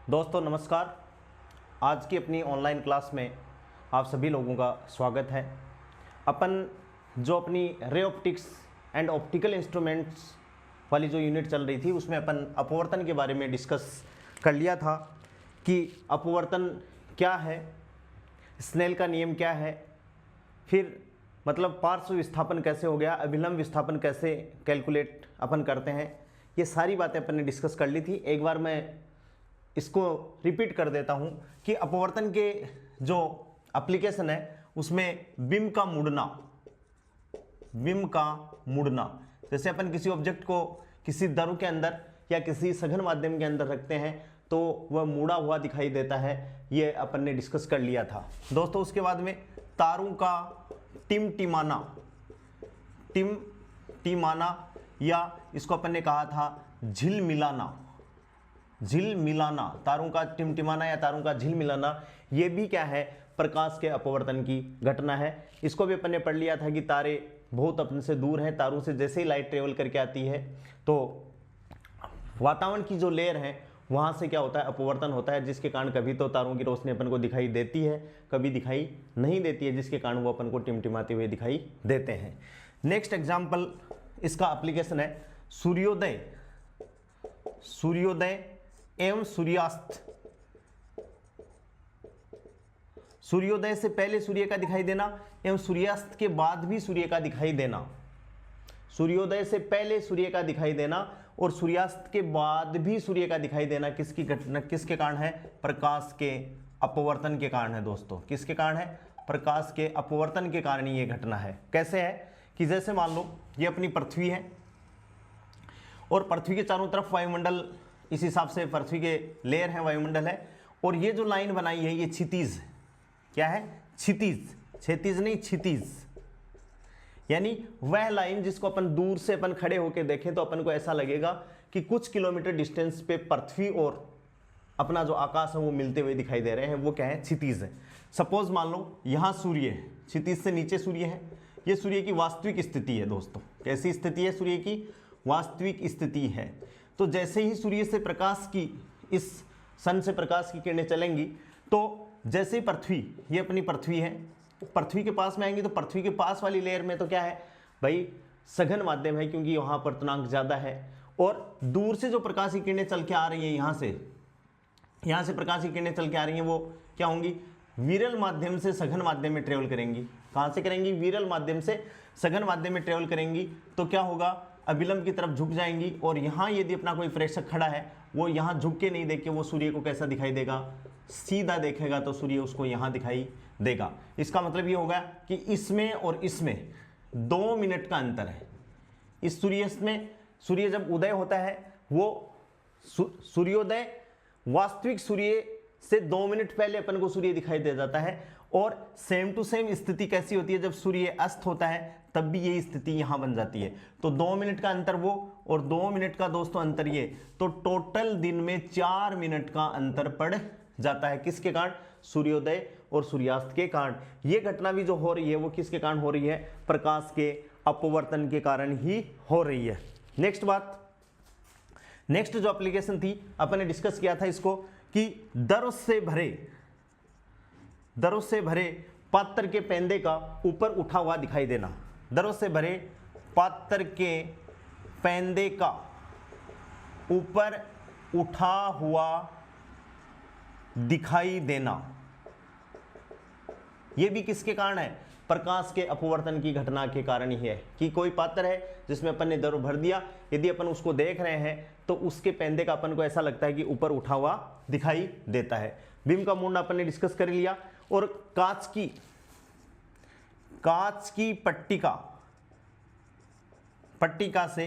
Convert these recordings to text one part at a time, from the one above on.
दोस्तों नमस्कार। आज की अपनी ऑनलाइन क्लास में आप सभी लोगों का स्वागत है। अपन जो अपनी ray optics and optical instruments वाली जो यूनिट चल रही थी उसमें अपन अपवर्तन के बारे में डिस्कस कर लिया था कि अपवर्तन क्या है, स्नेल का नियम क्या है, फिर मतलब पार्श्व विस्थापन कैसे हो गया, अभिलंब विस्थापन कैसे कैलकुलेट अपन करते हैं, ये सारी बातें अपन ने डिस्कस कर ली थी। एक बार मैं इसको रिपीट कर देता हूं कि अपवर्तन के जो एप्लीकेशन है उसमें बीम का मुड़ना, जैसे अपन किसी ऑब्जेक्ट को किसी दर के अंदर या किसी सघन माध्यम के अंदर रखते हैं तो वह मुड़ा हुआ दिखाई देता है, ये अपन ने डिस्कस कर लिया था दोस्तों। उसके बाद में तारों का टिमटिमाना या इसको अपन ने कहा था झिल मिलाना, तारों का टिमटिमाना या तारों का झिल मिलाना, ये भी क्या है, प्रकाश के अपवर्तन की घटना है। इसको भी अपन ने पढ़ लिया था कि तारे बहुत अपने से दूर हैं, तारों से जैसे ही लाइट ट्रेवल करके आती है तो वातावरण की जो लेयर है वहाँ से क्या होता है, अपवर्तन होता है, जिसके कारण कभी तो तारों की रोशनी अपन को दिखाई देती है, कभी दिखाई नहीं देती है, जिसके कारण वो अपन को टिमटिमाते हुए दिखाई देते हैं। नेक्स्ट एग्जाम्पल इसका एप्लीकेशन है सूर्योदय एवं सूर्यास्त। सूर्योदय से पहले सूर्य का दिखाई देना एवं सूर्यास्त के बाद भी सूर्य का दिखाई देना। सूर्योदय से पहले सूर्य का दिखाई देना और सूर्यास्त के बाद भी सूर्य का दिखाई देना किसकी घटना, किसके कारण है, प्रकाश के अपवर्तन के कारण है दोस्तों। किसके कारण है, प्रकाश के अपवर्तन के कारण ये घटना है। कैसे है कि जैसे मान लो ये अपनी पृथ्वी है और पृथ्वी के चारों तरफ वायुमंडल, इस हिसाब से पृथ्वी के लेयर है, वायुमंडल है, और ये जो लाइन बनाई है ये क्षितिज, क्या है, क्षितिज नहीं क्षितिज, यानी वह लाइन जिसको अपन दूर से अपन खड़े होकर देखें तो अपन को ऐसा लगेगा कि कुछ किलोमीटर डिस्टेंस पे पृथ्वी और अपना जो आकाश है वो मिलते हुए दिखाई दे रहे हैं, वो क्या है, क्षितिज है। सपोज मान लो यहाँ सूर्य है, क्षितिज से नीचे सूर्य है, ये सूर्य की वास्तविक स्थिति है दोस्तों। कैसी स्थिति है, सूर्य की वास्तविक स्थिति है। तो जैसे ही सूर्य से प्रकाश की, इस सन से प्रकाश की किरणें चलेंगी तो जैसे ही पृथ्वी, ये अपनी पृथ्वी है, पृथ्वी के पास में आएंगी तो पृथ्वी के पास वाली लेयर में तो क्या है भाई, सघन माध्यम है, क्योंकि वहां पर तनांक ज्यादा है, और दूर से जो प्रकाश की किरणें चल के आ रही हैं, यहां से प्रकाश की किरणें चल के आ रही हैं, वो क्या होंगी, विरल माध्यम से सघन माध्यम में ट्रेवल करेंगी। कहां से करेंगी, विरल माध्यम से सघन माध्यम में ट्रेवल करेंगी तो क्या होगा, अभिलंब की तरफ झुक जाएंगी, और यहाँ यदि अपना कोई प्रेक्षक खड़ा है वो यहाँ झुक के नहीं देख के वो सूर्य को कैसा दिखाई देगा, सीधा देखेगा तो सूर्य उसको यहाँ दिखाई देगा। इसका मतलब ये होगा कि इसमें और इसमें 2 मिनट का अंतर है। इस सूर्यास्त में सूर्य जब उदय होता है वो सूर्योदय वास्तविक सूर्य से 2 मिनट पहले अपन को सूर्य दिखाई दे जाता है, और सेम टू सेम स्थिति कैसी होती है, जब सूर्य अस्त होता है तब भी यही स्थिति यहां बन जाती है। तो 2 मिनट का अंतर वो और 2 मिनट का दोस्तों अंतर ये, तो टोटल दिन में 4 मिनट का अंतर पड़ जाता है। किसके कारण, सूर्योदय और सूर्यास्त के कारण। ये घटना भी जो हो रही है वो किसके कारण हो रही है, प्रकाश के अपवर्तन के कारण ही हो रही है। नेक्स्ट जो एप्लीकेशन थी अपन ने डिस्कस किया था इसको कि दरों से भरे पात्र के पेंदे का ऊपर उठा हुआ दिखाई देना। दरों से भरे पात्र के पेंदे का ऊपर उठा हुआ दिखाई देना, यह भी किसके कारण है, प्रकाश के अपवर्तन की घटना के कारण ही है। कि कोई पात्र है जिसमें अपन ने दर भर दिया, यदि अपन उसको देख रहे हैं तो उसके पेंदे का अपन को ऐसा लगता है कि ऊपर उठा हुआ दिखाई देता है। बीम का मुड़ना अपन ने डिस्कस कर लिया, और कांच की पट्टिका से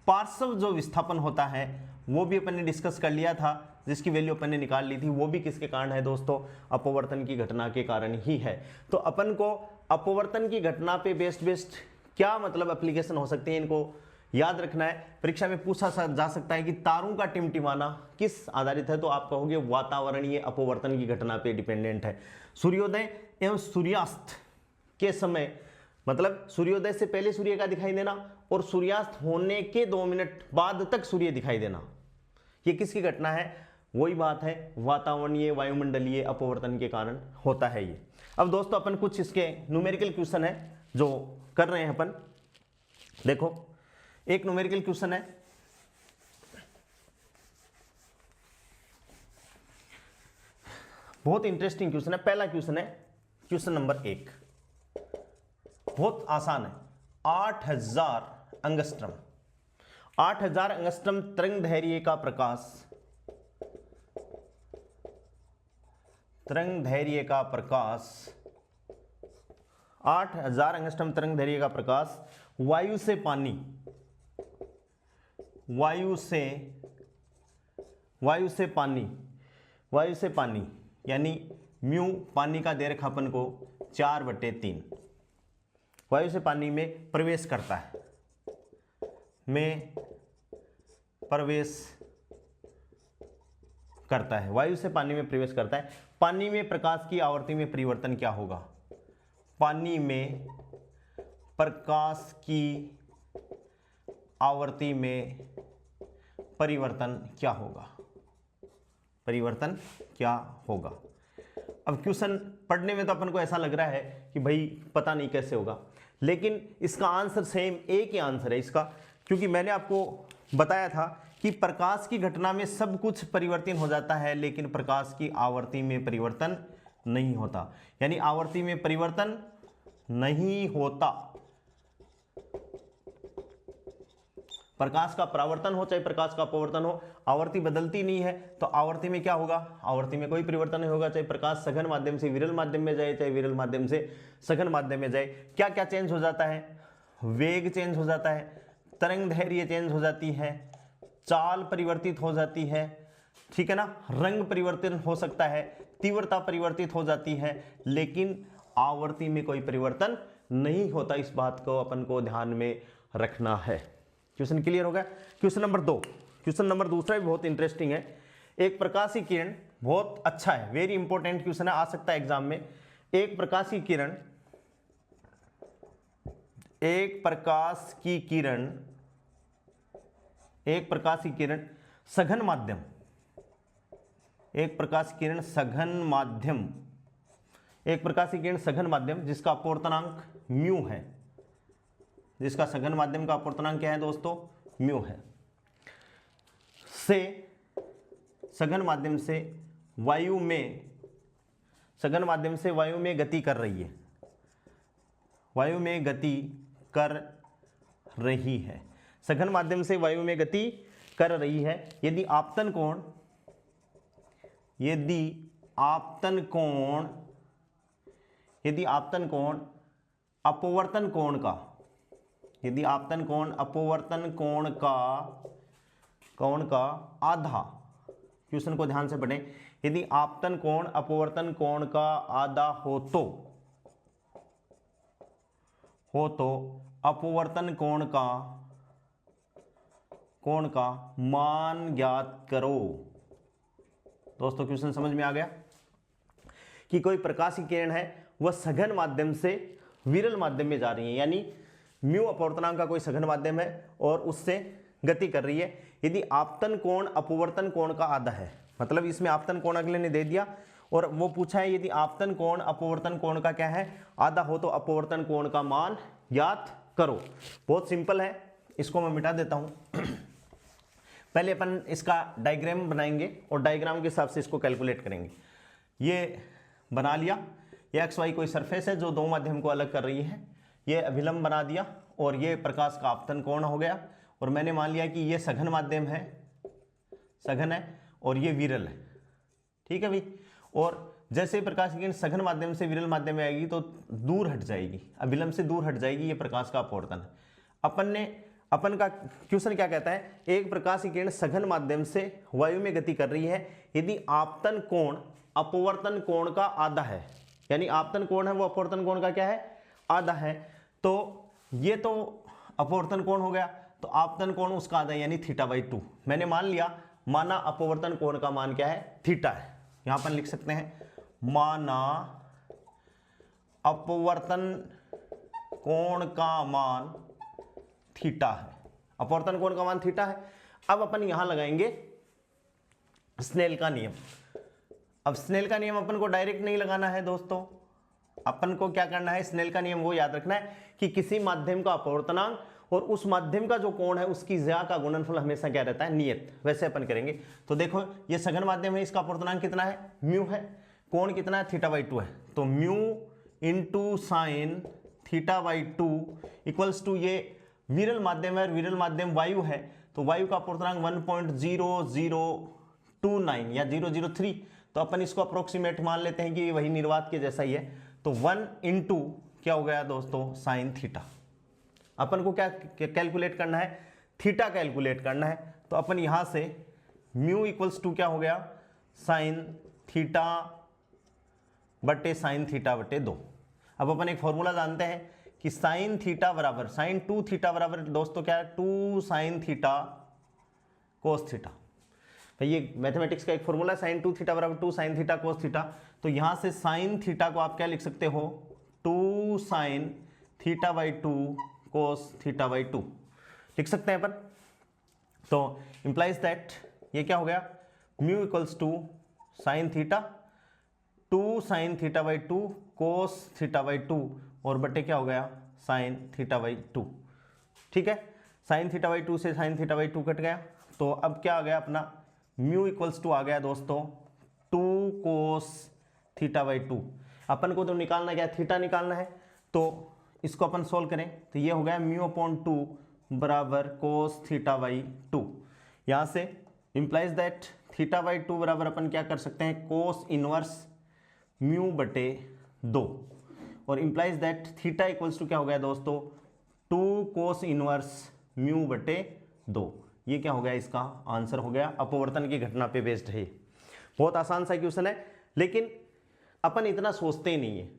पार्श्व जो विस्थापन होता है वो भी अपन ने डिस्कस कर लिया था, जिसकी वैल्यू अपन ने निकाल ली थी। वो भी किसके कारण है दोस्तों, अपवर्तन की घटना के कारण ही है। तो अपन को अपवर्तन की घटना पे बेस्ट क्या मतलब एप्लीकेशन हो सकते हैं, इनको याद रखना है। परीक्षा में पूछा जा सकता है कि तारों का टिमटिमाना किस आधारित है, तो आप कहोगे वातावरणीय अपवर्तन की घटना पे डिपेंडेंट है। सूर्योदय एवं सूर्यास्त के समय, मतलब सूर्योदय से पहले सूर्य का दिखाई देना और सूर्यास्त होने के 2 मिनट बाद तक सूर्य दिखाई देना, ये किसकी घटना है, वही बात है, वातावरणीय वायुमंडलीय अपवर्तन के कारण होता है ये। अब दोस्तों अपन कुछ इसके न्यूमेरिकल क्वेश्चन है जो कर रहे हैं अपन। देखो एक न्यूमेरिकल क्वेश्चन है, बहुत इंटरेस्टिंग क्वेश्चन है। पहला क्वेश्चन है क्वेश्चन नंबर 1, बहुत आसान है। 8000 एंगस्ट्रम, 8000 एंगस्ट्रम तरंग दैर्घ्य का प्रकाश, तरंग दैर्घ्य का प्रकाश, 8000 एंगस्ट्रम तरंग दैर्घ्य का प्रकाश वायु से पानी, वायु से पानी यानी म्यू पानी का दे रखा अपन को 4/3, वायु से पानी में प्रवेश करता है, वायु से पानी में प्रवेश करता है। पानी में प्रकाश की आवर्ती में परिवर्तन क्या होगा? पानी में प्रकाश की आवर्ती में परिवर्तन क्या होगा? अब क्वेश्चन पढ़ने में तो अपन को ऐसा लग रहा है कि भाई पता नहीं कैसे होगा, लेकिन इसका आंसर सेम एक ही आंसर है इसका, क्योंकि मैंने आपको बताया था कि प्रकाश की घटना में सब कुछ परिवर्तन हो जाता है, लेकिन प्रकाश की आवर्ती में परिवर्तन नहीं होता। यानी आवर्ती में परिवर्तन नहीं होता। प्रकाश का परावर्तन हो चाहे प्रकाश का अपवर्तन हो, आवर्ती बदलती नहीं है, तो आवर्ती में क्या होगा? आवर्ती में कोई परिवर्तन नहीं होगा, चाहे प्रकाश सघन माध्यम से विरल माध्यम में जाए, चाहे विरल माध्यम से सघन माध्यम में जाए। क्या क्या चेंज हो जाता है? वेग चेंज हो जाता है, तरंग दैर्घ्य चेंज हो जाती है, चाल परिवर्तित हो जाती है, ठीक है ना, रंग परिवर्तन हो सकता है, तीव्रता परिवर्तित हो जाती है, लेकिन आवर्ती में कोई परिवर्तन नहीं होता। इस बात को अपन को ध्यान में रखना है। क्वेश्चन क्लियर हो गया? क्वेश्चन नंबर 2, क्वेश्चन नंबर दूसरा भी बहुत इंटरेस्टिंग है। एक प्रकाशीय किरण, बहुत अच्छा है, वेरी इंपॉर्टेंट क्वेश्चन है, आ सकता है एग्जाम में। एक प्रकाशीय किरण, एक प्रकाशीय किरण सघन माध्यम, एक प्रकाशीय किरण सघन माध्यम जिसका अपवर्तनांक म्यू है, जिसका सघन माध्यम का अपवर्तनांक क्या है दोस्तों? म्यू है, से सघन माध्यम से वायु में गति कर रही है, वायु में गति कर रही है, सघन माध्यम से वायु में गति कर रही है। यदि आपतन कोण अपवर्तन कोण का आधा, क्वेश्चन को ध्यान से पढ़ें, यदि आपतन कोण अपवर्तन कोण का आधा हो तो अपवर्तन कोण का मान ज्ञात करो। दोस्तों क्वेश्चन समझ में आ गया कि कोई प्रकाशीय किरण है वह सघन माध्यम से विरल माध्यम में जा रही है, यानी म्यू अपवर्तनांक का कोई सघन माध्यम है और उससे गति कर रही है। यदि आपतन कोण अपवर्तन कोण का आधा है, मतलब इसमें आपतन कोण अगले ने दे दिया और वो पूछा है यदि आपतन कोण अपवर्तन कोण का क्या है? आधा हो तो अपवर्तन कोण का मान ज्ञात करो। बहुत सिंपल है, इसको मैं मिटा देता हूं। पहले अपन इसका डायग्राम बनाएंगे और डायग्राम के हिसाब से इसको कैलकुलेट करेंगे। ये बना लिया, ये एक्स वाई कोई सरफेस है जो दो माध्यम को अलग कर रही है, ये अभिलंब बना दिया और ये प्रकाश का आपतन कोण हो गया, और मैंने मान लिया कि ये सघन माध्यम है, सघन है, और ये विरल है, ठीक है भाई। और जैसे प्रकाश की किरण सघन माध्यम से विरल माध्यम में आएगी तो दूर हट जाएगी, अभिलंब से दूर हट जाएगी, ये प्रकाश का अपवर्तन है। अपन का क्वेश्चन क्या कहता है? एक प्रकाश की किरण सघन माध्यम से वायु में गति कर रही है, यदि आपतन कोण अपवर्तन कोण का आधा है, यानी आपतन कोण है वो अपवर्तन कोण का क्या है? आधा है। तो ये तो अपवर्तन कोण हो गया, तो आपतन कोण उसका आधा यानी θ/2। मैंने मान लिया, माना अपवर्तन कोण का मान क्या है? थीटा है। यहां पर लिख सकते हैं माना अपवर्तन कोण का मान थीटा है, अपवर्तन कोण का मान थीटा है। अब अपन यहां लगाएंगे स्नेल का नियम। अब स्नेल का नियम अपन को डायरेक्ट नहीं लगाना है दोस्तों, अपन को क्या करना है, स्नेल का नियम वो याद रखना है कि किसी माध्यम का अपवर्तनांक और उस माध्यम का जो कोण है उसकी ज्या का गुणनफल हमेशा क्या रहता है, नियत। वैसे अपन करेंगे तो देखो ये सघन माध्यम है, इसका अपवर्तनांक कितना है, म्यू है, कोण कितना है, θ/2 है, तो mu into sine θ/2 equals to ये विरल माध्यम है और विरल माध्यम वायु है, तो वायु का अपवर्तनांक 1.0029 या 003, तो अपन इसको अप्रोक्सीमेट मान लेते हैं कि ये वही निर्वात के जैसा ही है, तो 1 इंटू क्या हो गया दोस्तों, साइन थीटा। अपन को क्या कैलकुलेट करना है, थीटा कैलकुलेट करना है, तो अपन यहां से म्यू इक्वल्स टू क्या हो गया, साइन थीटा बटे साइन थीटा बटे 2। अब अपन एक फॉर्मूला जानते हैं कि साइन थीटा बराबर साइन 2 थीटा बराबर दोस्तों क्या है, 2 साइन थीटा कोस थीटा। भाई ये मैथमेटिक्स का एक फॉर्मूला है, साइन 2 थीटा बराबर 2 साइन थीटा कोस थीटा, तो यहां से साइन थीटा को आप क्या लिख सकते हो, 2 साइन θ/2 कोस θ/2 लिख सकते हैं अपन। तो इंप्लाइज दैट ये क्या हो गया, mu equals to sine theta 2 sine θ/2 cos θ/2 और बटे क्या हो गया, साइन θ/2। ठीक है, साइन θ/2 से साइन θ/2 कट गया, तो अब क्या आ गया अपना, म्यू इक्वल्स टू आ गया दोस्तों 2 कोस θ/2। अपन को तो निकालना क्या है, थीटा निकालना है, तो इसको अपन सोल्व करें तो ये हो गया म्यू अपॉन 2 बराबर कोस θ/2। यहाँ से इंप्लाइज दैट θ/2 बराबर अपन क्या कर सकते हैं, कोस इनवर्स म्यू बटे 2, और implies that theta equals to क्या हो गया दोस्तों, 2 कोस इनवर्स म्यू बटे 2। ये क्या हो गया, इसका आंसर हो गया, अपवर्तन की घटना पे बेस्ड है। बहुत आसान सा क्वेश्चन है, लेकिन अपन इतना सोचते ही नहीं है,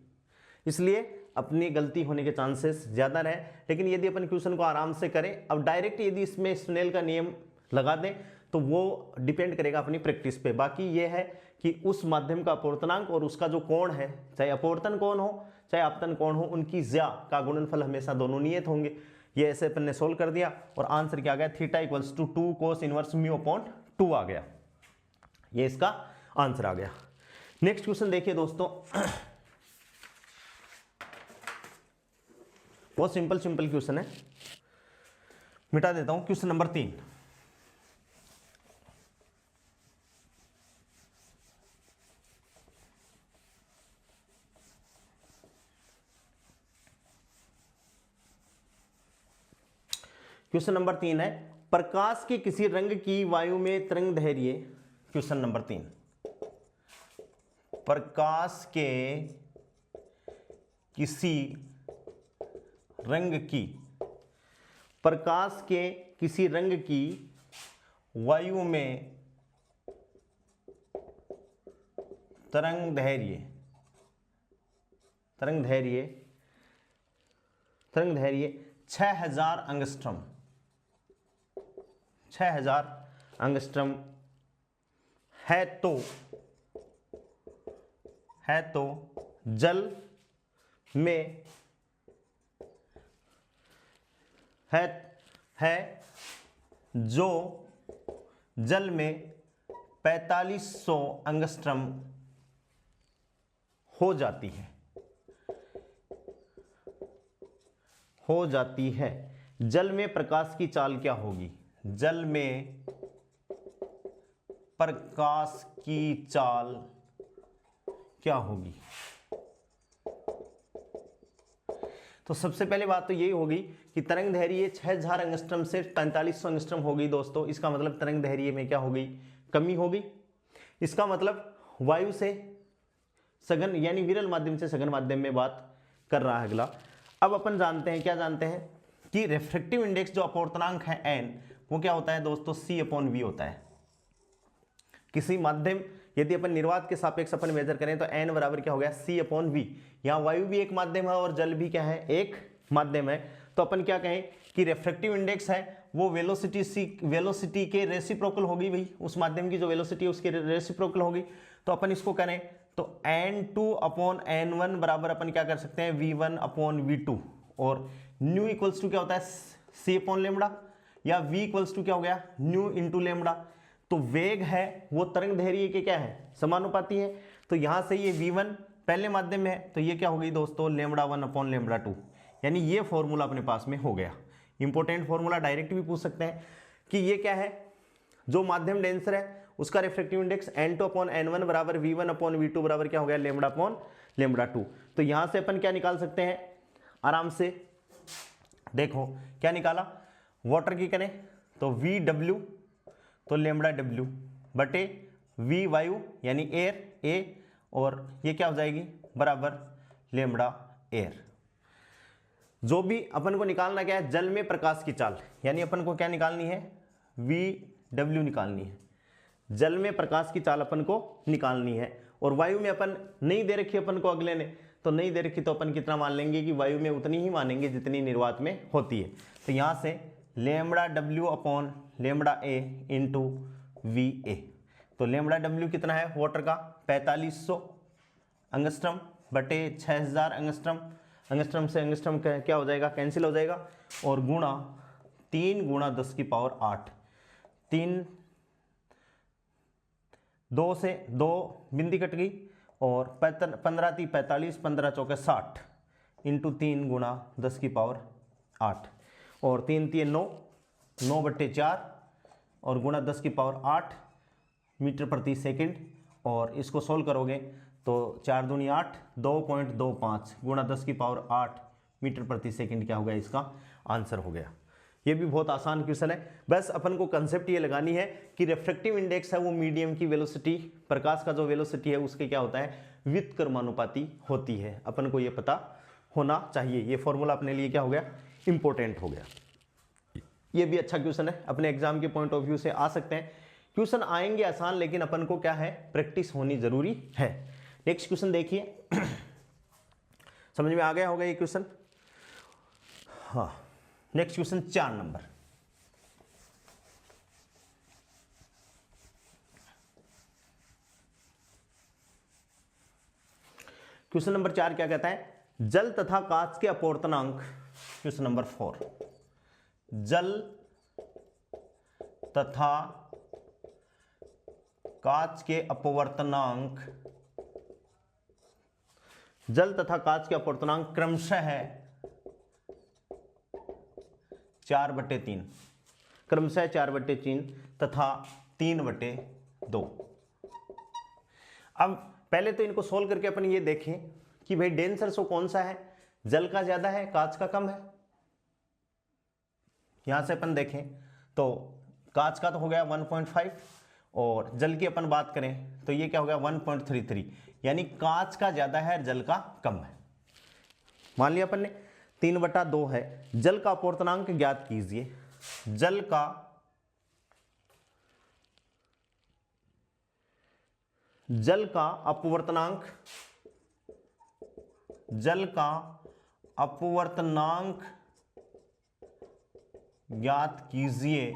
इसलिए अपनी गलती होने के चांसेस ज़्यादा रहे। लेकिन यदि अपन क्वेश्चन को आराम से करें, अब डायरेक्ट यदि इसमें स्नेल का नियम लगा दें तो वो डिपेंड करेगा अपनी प्रैक्टिस पे। बाकी ये है कि उस माध्यम का अपवर्तनांक और उसका जो कोण है, चाहे अपवर्तन कोण हो चाहे आपतन कोण हो, उनकी ज्या का गुणनफल हमेशा दोनों नियत होंगे। ये ऐसे अपन ने सोल्व कर दिया और आंसर क्या आ गया, theta equals to 2 cos inverse mu upon 2 आ गया। ये इसका आंसर आ गया। नेक्स्ट क्वेश्चन देखिए दोस्तों, बहुत सिंपल क्वेश्चन है, मिटा देता हूं। क्वेश्चन नंबर 3, क्वेश्चन नंबर 3 है, प्रकाश के किसी रंग की वायु में तरंग दैर्घ्य। क्वेश्चन नंबर 3, प्रकाश के किसी रंग की, प्रकाश के किसी रंग की वायु में तरंग दैर्घ्य 6000 एंगस्ट्रॉम, 6000 एंगस्ट्रॉम है तो जल में है जो जल में 4500 एंगस्ट्रॉम हो जाती है। जल में प्रकाश की चाल क्या होगी, जल में प्रकाश की चाल क्या होगी। तो सबसे पहले बात तो यही होगी कि तरंग दैर्घ्य 6000 एंगस्ट्रॉम से 4500 एंगस्ट्रॉम हो गई दोस्तों। इसका मतलब तरंग दैर्घ्य में क्या हो गई, कमी हो गई। इसका मतलब वायु से सघन यानी विरल माध्यम से सघन माध्यम में बात कर रहा है अगला। अब अपन जानते हैं, क्या जानते हैं कि रिफ्रैक्टिव इंडेक्स जो अपवर्तनांक है n, वो क्या होता है दोस्तों, C/V होता है। किसी माध्यम यदि अपन निर्वात के सापेक्ष अपन मेजर करें तो n बराबर क्या हो गया, C/V। यहाँ वायु भी एक माध्यम है और जल भी क्या है, एक माध्यम है। तो अपन क्या कहें कि रिफ्रैक्टिव इंडेक्स है वो वेलोसिटी के रेसिप्रोकल होगी। भाई उस माध्यम की जो वेलोसिटी है उसके रेसिप्रोकल होगी। तो अपन इसको करें तो n2/n1 बराबर अपन क्या कर सकते हैं, v1/v2, और न्यू इक्वल्स टू क्या होता है, c/λ, या v इक्वल्स टू क्या हो गया, न्यू इंटू लेमड़ा। तो वेग है वो तरंग दैर्ध्य के क्या है, समानुपाती है। तो यहां से ये v1 पहले माध्यम में है, तो ये क्या हो गई दोस्तों, λ1 अपॉन λ2, यानी ये फॉर्मूला अपने पास में हो गया। इंपॉर्टेंट फॉर्मूला, डायरेक्ट भी पूछ सकते हैं कि ये क्या है, जो माध्यम डेंसर है उसका refractive index n2 upon n1 बराबर v1 अपॉन v2 बराबर क्या हो गया, λ अपॉन λ2। तो यहां से अपन क्या निकाल सकते हैं आराम से, देखो क्या निकाला, वाटर की करें तो vw तो λw बटे v वायु यानी एयर a, और ये क्या हो जाएगी बराबर λ एयर। जो भी अपन को निकालना क्या है, जल में प्रकाश की चाल, यानी अपन को क्या निकालनी है, vw निकालनी है, जल में प्रकाश की चाल अपन को निकालनी है। और वायु में अपन नहीं दे रखी अपन को अगले ने, तो नहीं दे रखी तो अपन कितना मान लेंगे कि वायु में उतनी ही मानेंगे जितनी निर्वात में होती है। तो यहाँ से λw upon λa into va, तो λw कितना है वाटर का 4500 अंगस्ट्रम बटे 6000 अंगस्ट्रम, अंगस्ट्रम से अंगस्ट्रम क्या हो जाएगा, कैंसिल हो जाएगा, और गुणा 3 गुणा 10 की पावर 8, 3 2 से 2 बिंदी कट गई, और 15 × 45 15 चौके 60 इंटू 3 गुणा 10 की पावर 8, और 3 3 9 9 बट्टे 4, और गुणा 10 की पावर 8 मीटर प्रति सेकंड, और इसको सोल्व करोगे तो 4 दूनी 8 2.25 गुणा 10 की पावर 8 मीटर प्रति सेकंड क्या हो गया, इसका आंसर हो गया। ये भी बहुत आसान क्वेश्चन है, बस अपन को कंसेप्ट ये लगानी है कि रिफ्रैक्टिव इंडेक्स है वो मीडियम की वेलोसिटी, प्रकाश का जो वेलोसिटी है उसके क्या होता है, व्युत्क्रमानुपाती होती है। अपन को ये पता होना चाहिए, ये फॉर्मूला अपने लिए क्या हो गया, इंपॉर्टेंट हो गया। ये भी अच्छा क्वेश्चन है, अपने एग्जाम के पॉइंट ऑफ व्यू से आ सकते हैं, क्वेश्चन आएंगे आसान, लेकिन अपन को क्या है, प्रैक्टिस होनी जरूरी है। नेक्स्ट क्वेश्चन देखिए, समझ में आ गया होगा ये क्वेश्चन। हाँ, next question 4 number, question number 4 क्या कहता है, जल तथा कांच के अपवर्तनांक, क्वेश्चन नंबर 4, जल तथा कांच के अपवर्तनांक, जल तथा कांच के अपवर्तनांक क्रमशः है 4/3, क्रमशः 4/3 तथा 3/2। अब पहले तो इनको सोल्व करके अपन ये देखें कि भाई डेंसर सो कौन सा है, जल का ज्यादा है कांच का कम है। यहां से अपन देखें तो कांच का तो हो गया 1.5, और जल की अपन बात करें तो ये क्या हो गया 1.33, यानी कांच का ज्यादा है जल का कम है। मान लिया अपन ने 3/2 है। जल का अपवर्तनांक ज्ञात कीजिए, जल का अपवर्तनांक, जल का अपवर्तनांक ज्ञात कीजिए।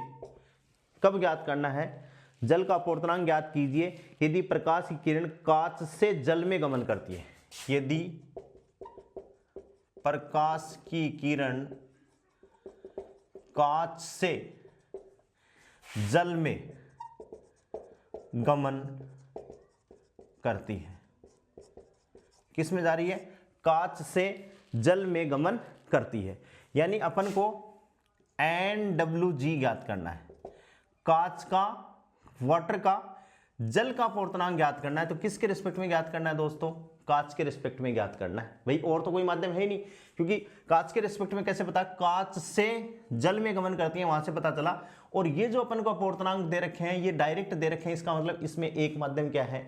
कब ज्ञात करना है, जल का अपवर्तनांक ज्ञात कीजिए यदि प्रकाश की किरण कांच से जल में गमन करती है, यदि प्रकाश की किरण कांच से जल में गमन करती है। किस में जा रही है, कांच से जल में गमन करती है, यानी अपन को NWG ज्ञात करना है, कांच का, वाटर का, जल का अपवर्तनांक ज्ञात करना है। तो किसके रिस्पेक्ट में ज्ञात करना है दोस्तों, कांच के रिस्पेक्ट में ज्ञात करना है भाई, और तो कोई माध्यम है ही नहीं, क्योंकि कांच के रिस्पेक्ट में कैसे पता, कांच से जल में गमन करती है, वहां से पता चला। और ये जो अपन को अपवर्तनांक दे रखे हैं ये डायरेक्ट दे रखे हैं, इसका मतलब इसमें एक माध्यम क्या है,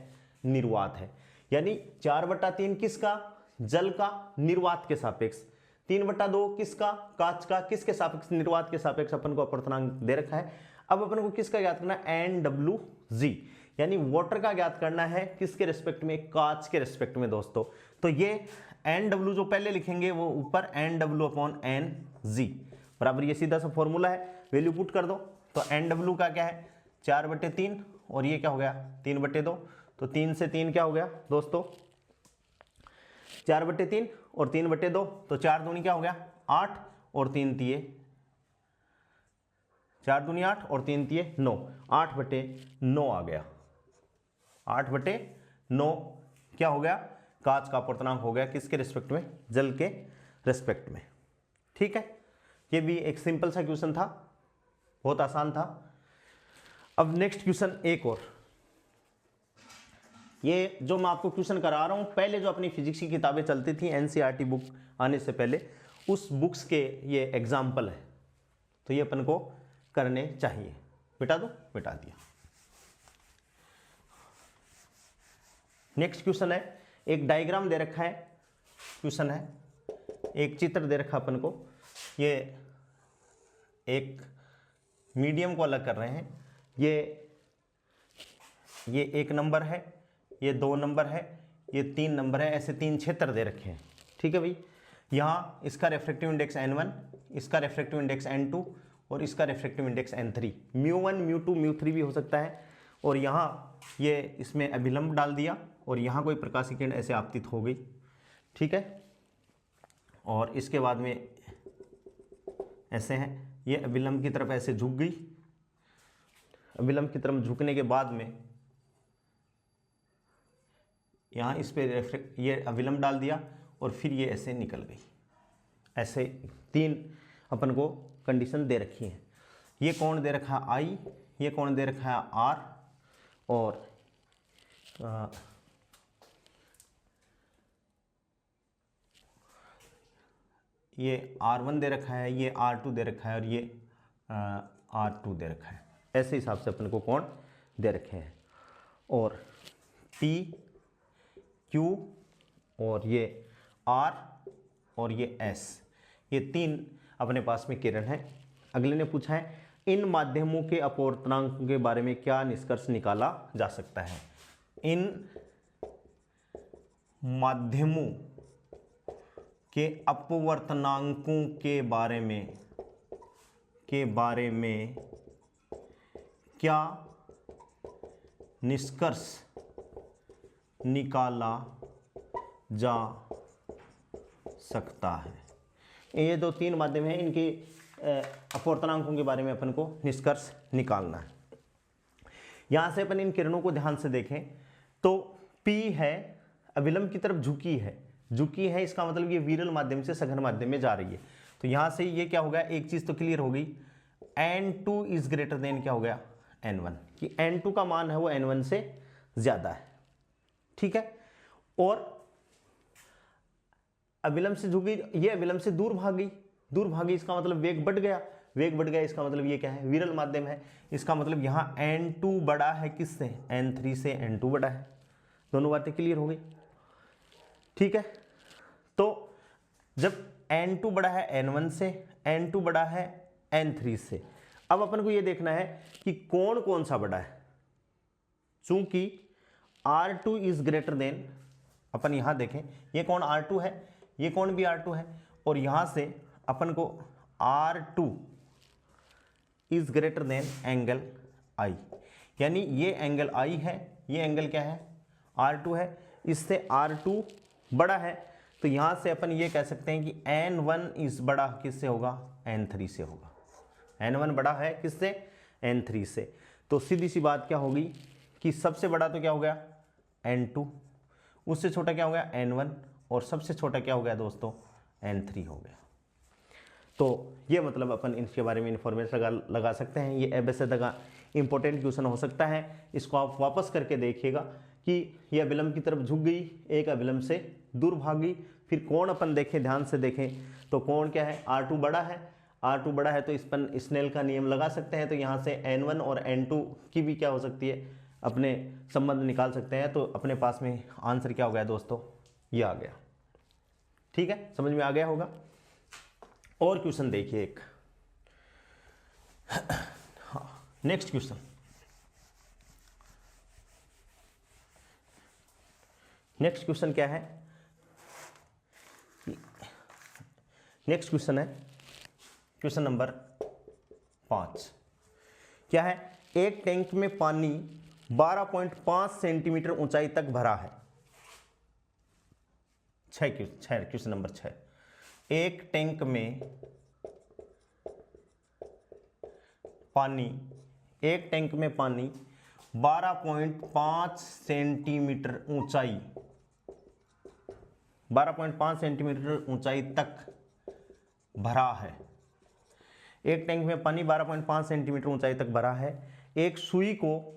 निर्वात है, यानी 4/3 किसका, जल का, निर्वात के सापेक्ष, 3/2 किसका, कांच का, किसके सापेक्ष, निर्वात के सापेक्ष अपन को अपवर्तनांक दे रखा है। अब अपन को किसका ज्ञात करना है, NWG, यानी वाटर का ज्ञात करना है, किसके रिस्पेक्ट में, कांच के रिस्पेक्ट में दोस्तों। तो ये NW जो पहले लिखेंगे वो ऊपर NW/NG बराबर, ये सीधा सा फॉर्मूला है, वैल्यू पुट कर दो। तो NW का क्या है 4/3, और ये क्या हो गया 3/2, तो 3 से 3 क्या हो गया दोस्तों 4/3, और 3/2, तो 4 दूनी क्या हो गया 8, और 3 तिये 4 दूनी 8 और 3 तिये 9, 8/9 आ गया। 8/9 क्या हो गया, कांच का अपूर्णांक हो गया, किसके रिस्पेक्ट में, जल के रिस्पेक्ट में। ठीक है, ये भी एक सिंपल सा क्वेश्चन था, बहुत आसान था। अब नेक्स्ट क्वेश्चन एक और, ये जो मैं आपको क्वेश्चन करा रहा हूं, पहले जो अपनी फिजिक्स की किताबें चलती थी एनसीईआरटी बुक आने से पहले, उस बुक्स के ये एग्जाम्पल है, तो ये अपन को करने चाहिए। मिटा दो, मिटा दिया। नेक्स्ट क्वेश्चन है, एक डायग्राम दे रखा है, क्वेश्चन है, एक चित्र दे रखा अपन को, ये एक मीडियम को अलग कर रहे हैं, ये 1 नंबर है, ये 2 नंबर है, ये 3 नंबर है, ऐसे 3 क्षेत्र दे रखे हैं। ठीक है भाई, यहाँ इसका रिफ्रैक्टिव इंडेक्स n1, इसका रिफ्रैक्टिव इंडेक्स n2 और इसका रिफ्रैक्टिव इंडेक्स n3, μ1 μ2 μ3 भी हो सकता है। और यहाँ ये इसमें अभिलंब डाल दिया और यहाँ कोई प्रकाश किरण ऐसे आपतित हो गई। ठीक है, और इसके बाद में ऐसे हैं, ये अभिलंब की तरफ ऐसे झुक गई, अभिलंब की तरफ झुकने के बाद में यहाँ इस पे ये अभिलंब डाल दिया और फिर ये ऐसे निकल गई। ऐसे 3 अपन को कंडीशन दे रखी है। ये कोण दे रखा है I, ये कोण दे रखा है R, और ये R1 दे रखा है, ये R2 दे रखा है और ये R2 दे रखा है। ऐसे हिसाब से अपन को कोण दे रखे हैं। और P, Q और ये R और ये S, ये 3 अपने पास में किरण है। अगले ने पूछा है, इन माध्यमों के अपवर्तनांक के बारे में क्या निष्कर्ष निकाला जा सकता है। इन माध्यमों के अपवर्तनांकों के बारे में क्या निष्कर्ष निकाला जा सकता है। ये जो 3 माध्यम हैं, इनके अपवर्तनांकों के बारे में अपन को निष्कर्ष निकालना है। यहाँ से अपन इन किरणों को ध्यान से देखें तो P है, अभिलंब की तरफ झुकी है, इसका मतलब ये विरल माध्यम से सघन माध्यम में जा रही है। तो यहाँ से ये क्या हो गया, एक चीज़ तो क्लियर हो गई, n2 इज ग्रेटर देन क्या हो गया, n1, कि n2 का मान है वो n1 से ज़्यादा है। ठीक है, और अभिलंब से झुक गई, ये अभिलंब से दूर भाग गई, इसका मतलब वेग बढ़ गया, इसका मतलब ये क्या है, विरल माध्यम है, इसका मतलब यहाँ n2 बड़ा है किससे, n3 से n2 बड़ा है। दोनों बातें क्लियर हो गई। ठीक है, तो जब n2 बड़ा है n1 से, n2 बड़ा है n3 से, अब अपन को ये देखना है कि कोण कौन सा बड़ा है। चूंकि R2 इज ग्रेटर देन, अपन यहां देखें, ये कोण R2 है, ये कोण भी R2 है, और यहां से अपन को R2 is greater than angle I, यानी ये एंगल I है, ये एंगल क्या है, R2 है, इससे R2 बड़ा है। तो यहां से अपन ये कह सकते हैं कि N1 इज बड़ा किससे होगा, N3 से होगा। N1 बड़ा है किससे, N3 से। तो सीधी सी बात क्या होगी कि सबसे बड़ा तो क्या हो गया N2, उससे छोटा क्या हो गया N1, और सबसे छोटा क्या हो गया दोस्तों, N3 हो गया। तो ये मतलब अपन इसके बारे में इंफॉर्मेशन लगा सकते हैं। ये एबीसीडी का इंपॉर्टेंट क्वेश्चन हो सकता है। इसको आप वापस करके देखिएगा कि ये अभिलंब की तरफ झुक गई, एक अभिलंब से दूर भाग गई। फिर कोण अपन देखें, ध्यान से देखें तो कोण क्या है, R2 बड़ा है, R2 बड़ा है तो इस पर स्नेल का नियम लगा सकते हैं। तो यहाँ से N1 और N2 की भी क्या हो सकती है, अपने संबंध निकाल सकते हैं। तो अपने पास में आंसर क्या हो गया दोस्तों, ये आ गया। ठीक है, समझ में आ गया होगा। और क्वेश्चन देखिए एक, नेक्स्ट क्वेश्चन, नेक्स्ट क्वेश्चन क्या है, नेक्स्ट क्वेश्चन है क्वेश्चन नंबर 5। क्या है, एक टैंक में पानी 12.5 सेंटीमीटर ऊंचाई तक भरा है। क्वेश्चन नंबर 6, एक टैंक में पानी, एक टैंक में पानी 12.5 सेंटीमीटर ऊंचाई, 12.5 सेंटीमीटर ऊंचाई तक भरा है। एक टैंक में पानी 12.5 सेंटीमीटर ऊंचाई तक भरा है। एक सुई को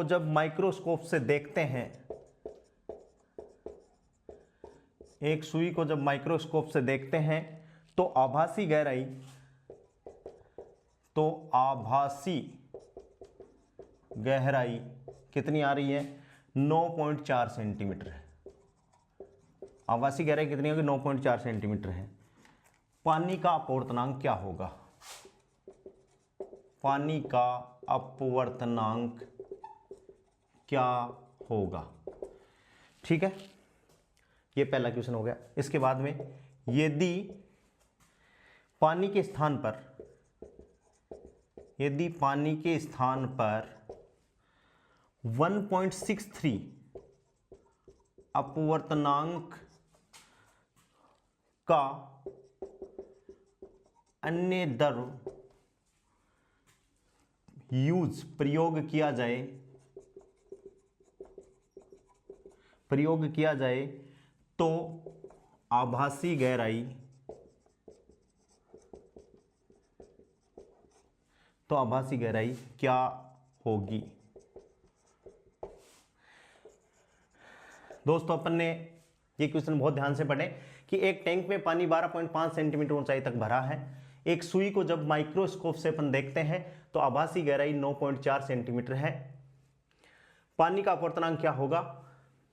जब माइक्रोस्कोप से देखते हैं, एक सुई को जब माइक्रोस्कोप से देखते हैं तो आभासी गहराई कितनी आ रही है? 9.4 सेंटीमीटर है। आभासी गहराई कितनी होगी? 9.4 सेंटीमीटर है। पानी का अपवर्तनांक क्या होगा? पानी का अपवर्तनांक क्या होगा? ठीक है, ये पहला क्वेश्चन हो गया। इसके बाद में यदि पानी के स्थान पर 1.63 अपवर्तनांक का अन्य द्रव प्रयोग किया जाए तो आभासी गहराई क्या होगी? दोस्तों, अपन ने ये क्वेश्चन बहुत ध्यान से पढ़े कि एक टैंक में पानी 12.5 सेंटीमीटर ऊंचाई तक भरा है। एक सुई को जब माइक्रोस्कोप से अपन देखते हैं तो आभासी गहराई 9.4 सेंटीमीटर है। पानी का अपवर्तनांक क्या होगा?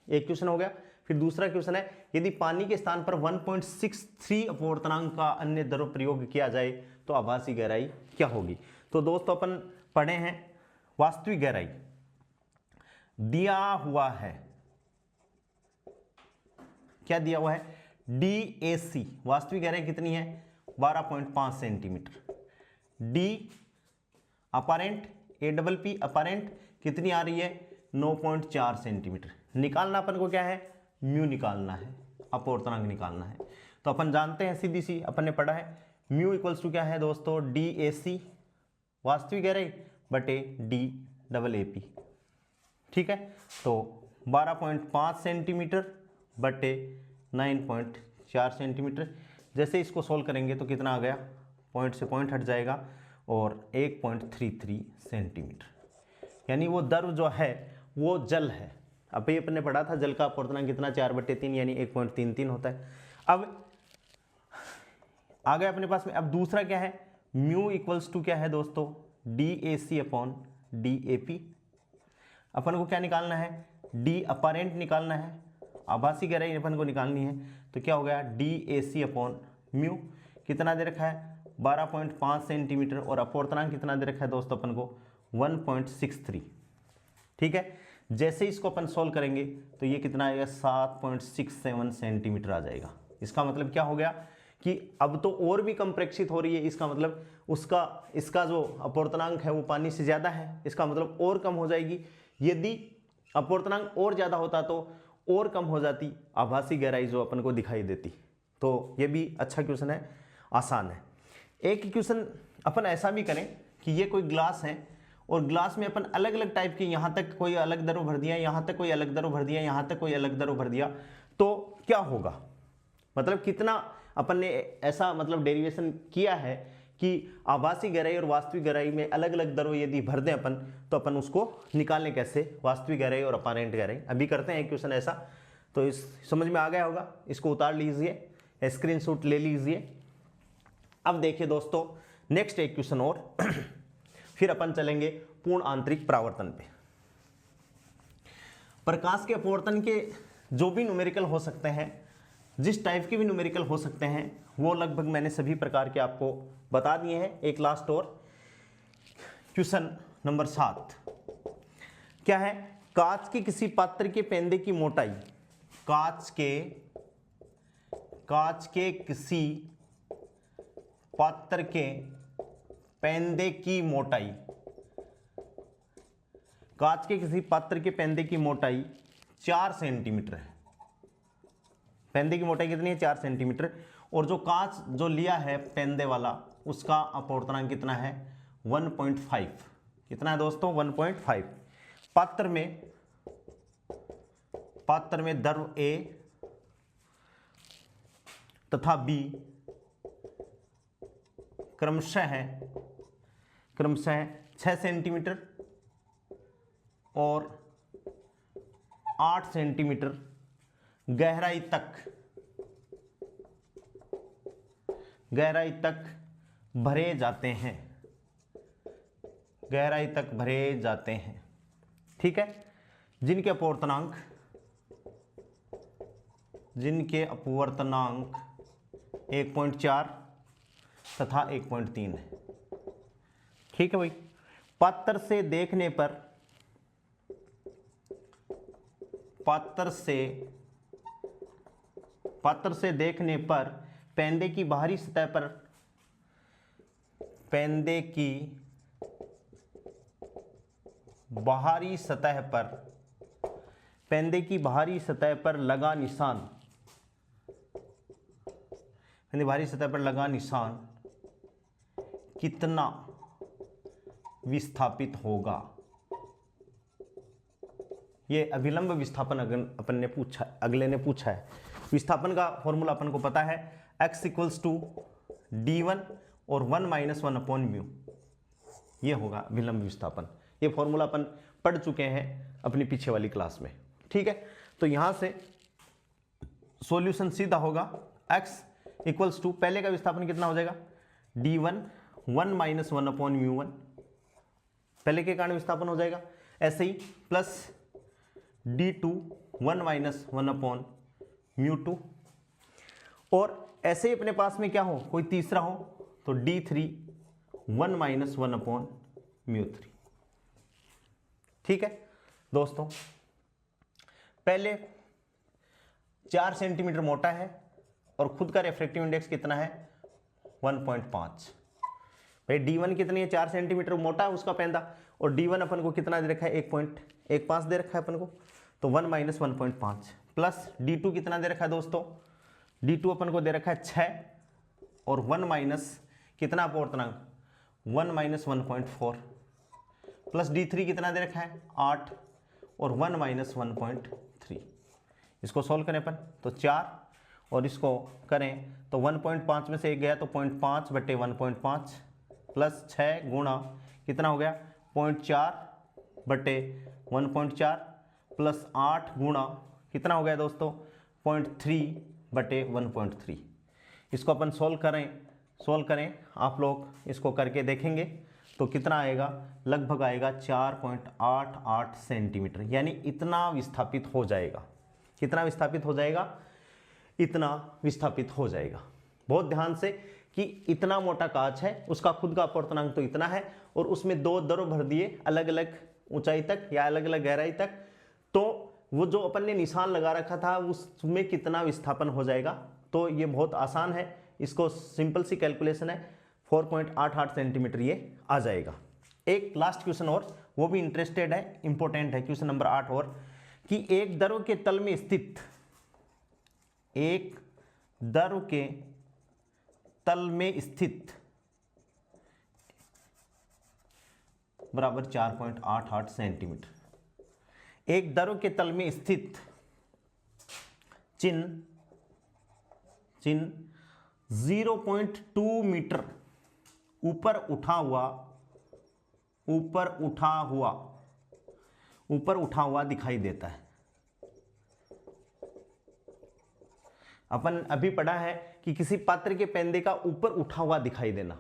एक क्वेश्चन हो गया। फिर दूसरा क्वेश्चन है, यदि पानी के स्थान पर 1.63 अपवर्तनांक का अन्य द्रव प्रयोग किया जाए तो आभासी गहराई क्या होगी? तो दोस्तों, अपन पढ़े हैं वास्तविक गहराई दिया हुआ है। क्या दिया हुआ है? DAC वास्तविक गहराई कितनी है? 12.5 centimetre. D apparent APP apparent कितनी आ रही है? 9.4 सेंटीमीटर। निकालना अपन को क्या है? म्यू निकालना है, अपवर्तनांक निकालना है। तो अपन जानते हैं, सीधी सी अपन ने पढ़ा है, म्यू इक्वल्स टू क्या है दोस्तों? DAC वास्तविक गहराई बटे DAP। ठीक है, तो 12.5 सेंटीमीटर बटे 9.4 सेंटीमीटर। जैसे इसको सोल्व करेंगे तो कितना आ गया? पॉइंट से पॉइंट हट जाएगा और 1.33 सेंटीमीटर। यानी वो द्रव जो है वो जल है। अभी अपने पढ़ा था जल का अपवर्तनांक कितना? 4/3 यानी 1.33 होता है। अब आ गया अपने पास में। अब दूसरा क्या है? म्यू इक्वल्स टू क्या है दोस्तों? DAC upon DAP। अपन को क्या निकालना है? D अपरेंट निकालना है, आभासी गहराई अपन को निकालनी है। तो क्या हो गया? DAC अपॉन म्यू कितना दे रखा है? 12.5 सेंटीमीटर। और अपवर्तनांक कितना दे रखा है दोस्तों अपन को? 1.63। ठीक है, जैसे इसको अपन सोल्व करेंगे तो ये कितना आएगा? 7.67 सेंटीमीटर आ जाएगा। इसका मतलब क्या हो गया कि अब तो और भी कम प्रेक्षित हो रही है। इसका मतलब इसका जो अपवर्तनांक है वो पानी से ज़्यादा है। इसका मतलब और कम हो जाएगी। यदि अपवर्तनांक और ज़्यादा होता तो और कम हो जाती आभासी गहराई जो अपन को दिखाई देती। तो ये भी अच्छा क्वेश्चन है, आसान है। एक क्वेश्चन अपन ऐसा भी करें कि ये कोई ग्लास है और ग्लास में अपन अलग अलग टाइप के, यहाँ तक कोई अलग द्रव भर दिया, यहाँ तक कोई अलग द्रव भर दिया, यहाँ तक कोई अलग द्रव भर दिया, तो क्या होगा? मतलब कितना अपन ने ऐसा मतलब डेरिवेशन किया है कि आभासी गहराई और वास्तविक गहराई में अलग अलग द्रव यदि भर दें अपन तो अपन उसको निकालें कैसे? वास्तविक गहराई और अपरेंट गहराई। अभी करते हैं एक क्वेश्चन ऐसा, तो इस समझ में आ गया होगा। इसको उतार लीजिए, स्क्रीनशॉट ले लीजिए। अब देखिए दोस्तों, नेक्स्ट एक क्वेश्चन और फिर अपन चलेंगे पूर्ण आंतरिक परावर्तन पे। प्रकाश के अपवर्तन के जो भी न्यूमेरिकल हो सकते हैं, जिस टाइप के भी न्यूमेरिकल हो सकते हैं, वो लगभग मैंने सभी प्रकार के आपको बता दिए हैं। एक लास्ट और क्वेश्चन नंबर 7 क्या है? कांच के किसी पात्र के पेंदे की मोटाई, कांच के किसी पात्र के पेंदे की मोटाई कांच के किसी पात्र के पेंदे की मोटाई 4 सेंटीमीटर है। पेंदे की मोटाई कितनी है? 4 सेंटीमीटर। और जो कांच जो लिया है पेंदे वाला, उसका अपवर्तनांक कितना है? 1.5। कितना है दोस्तों? 1.5। पात्र में द्रव A तथा B क्रमशः 6 सेंटीमीटर और 8 सेंटीमीटर गहराई तक भरे जाते हैं। ठीक है। जिनके अपवर्तनांक 1.4 तथा 1.3 है। ठीक है भाई। पात्र से देखने पर पेंदे की बाहरी सतह पर लगा निशान कितना विस्थापित होगा? ये अभिलंब विस्थापन अगले ने पूछा है। विस्थापन का फॉर्मूला अपन को पता है, x इक्वल्स टू d1 और 1-1/μ। ये होगा अभिलंब विस्थापन। ये फॉर्मूला अपन पढ़ चुके हैं अपनी पीछे वाली क्लास में। ठीक है। तो यहां से सॉल्यूशन सीधा होगा, x इक्वल्स टू, पहले का विस्थापन कितना हो जाएगा? d1 1-1/μ1, पहले के कारण विस्थापन हो जाएगा। ऐसे ही प्लस d2 1-1/μ2, और ऐसे ही अपने पास में क्या हो, कोई तीसरा हो, तो d3 1-1/μ3। ठीक है दोस्तों। पहले 4 सेंटीमीटर मोटा है और खुद का रिफ्रैक्टिव इंडेक्स कितना है? 1.5। भाई d1 कितनी है? 4 सेंटीमीटर मोटा है उसका पेंदा, और d1 अपन को कितना दे रखा है? 1.15 दे रखा है अपन को, तो 1-1.5 प्लस d2 कितना दे रखा है दोस्तों? d2 अपन को दे रखा है 6 और 1 कितना अपवर्तनांक? 1-1.4 प्लस d3 कितना दे रखा है? 8 और 1-1.3। इसको सॉल्व करें अपन तो 4, और इसको करें तो 1.5 में से 1 गया तो 0.5/1.5 प्लस 6 गुणा कितना हो गया? 0.4/1.4 प्लस 8 गुणा कितना हो गया दोस्तों? 0.3/1.3। इसको अपन सॉल्व करें आप लोग इसको करके देखेंगे तो कितना आएगा? लगभग आएगा 4.88 सेंटीमीटर, यानी इतना विस्थापित हो जाएगा। कितना विस्थापित हो जाएगा? इतना विस्थापित हो जाएगा। बहुत ध्यान से कि इतना मोटा कांच है, उसका खुद का अपवर्तनांक तो इतना है, और उसमें 2 द्रव भर दिए अलग अलग ऊंचाई तक या अलग अलग गहराई तक, तो वो जो अपन ने निशान लगा रखा था उसमें कितना विस्थापन हो जाएगा। तो ये बहुत आसान है, इसको सिंपल सी कैलकुलेशन है, 4.88 सेंटीमीटर ये आ जाएगा। एक लास्ट क्वेश्चन और, वो भी इंटरेस्टेड है, इंपॉर्टेंट है, क्वेश्चन नंबर 8 और, कि एक द्रव के तल में स्थित बराबर 4.88 सेंटीमीटर। एक द्रव के तल में स्थित चिन्ह 0.2 मीटर ऊपर उठा हुआ दिखाई देता है। अपन अभी पढ़ा है कि किसी पात्र के पेंदे का ऊपर उठा हुआ दिखाई देना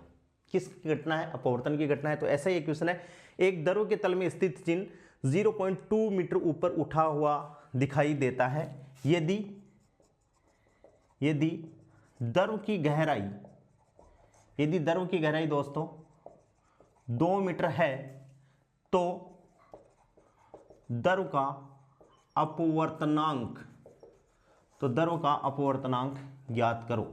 किस घटना है? अपवर्तन की घटना है। तो ऐसा ही क्वेश्चन है, एक द्रव के तल में स्थित चिन्ह 0.2 मीटर ऊपर उठा हुआ दिखाई देता है यदि द्रव की गहराई दोस्तों 2 मीटर है तो द्रव का अपवर्तनांक ज्ञात करो।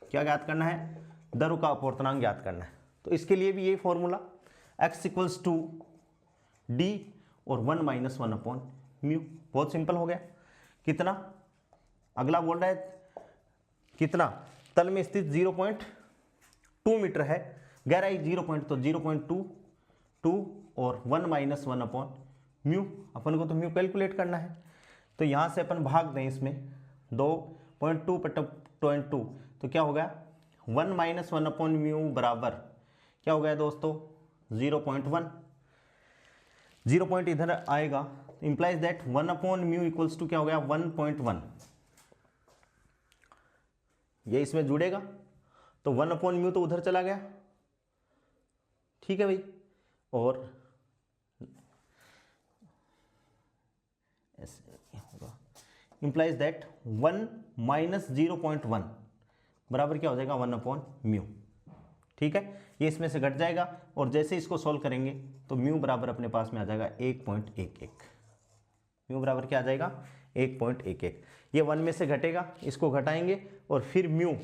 क्या ज्ञात करना है? द्रव का अपवर्तनांक ज्ञात करना है। तो इसके लिए भी ये formula x equals to d और 1 - 1/μ। बहुत सिंपल हो गया। कितना, अगला बोल रहा है कितना, तल में स्थित 0.2 मीटर है, गहराई 0.2 और 1 - 1/μ। अपन को तो म्यू कैलकुलेट करना है, तो यहाँ से अपन भाग दें इसमें 2.2/2, तो क्या हो गया 1 - 1/μ बराबर क्या हो गया दोस्तों 0.1। 0 पॉइंट इधर आएगा, इंप्लाइज दैट 1/μ इक्वल्स टू क्या हो गया 1.1। ये इसमें जुड़ेगा तो 1/μ तो उधर चला गया, ठीक है भाई, और ऐसे होगा, इंप्लाइज दैट 1 - 0.1 बराबर क्या हो जाएगा 1/μ। ठीक है, ये इसमें से घट जाएगा और जैसे इसको सॉल्व करेंगे तो म्यू बराबर अपने पास में आ जाएगा 1.11। म्यू बराबर क्या आ जाएगा 1.11। ये 1 में से घटेगा, इसको घटाएंगे और फिर म्यू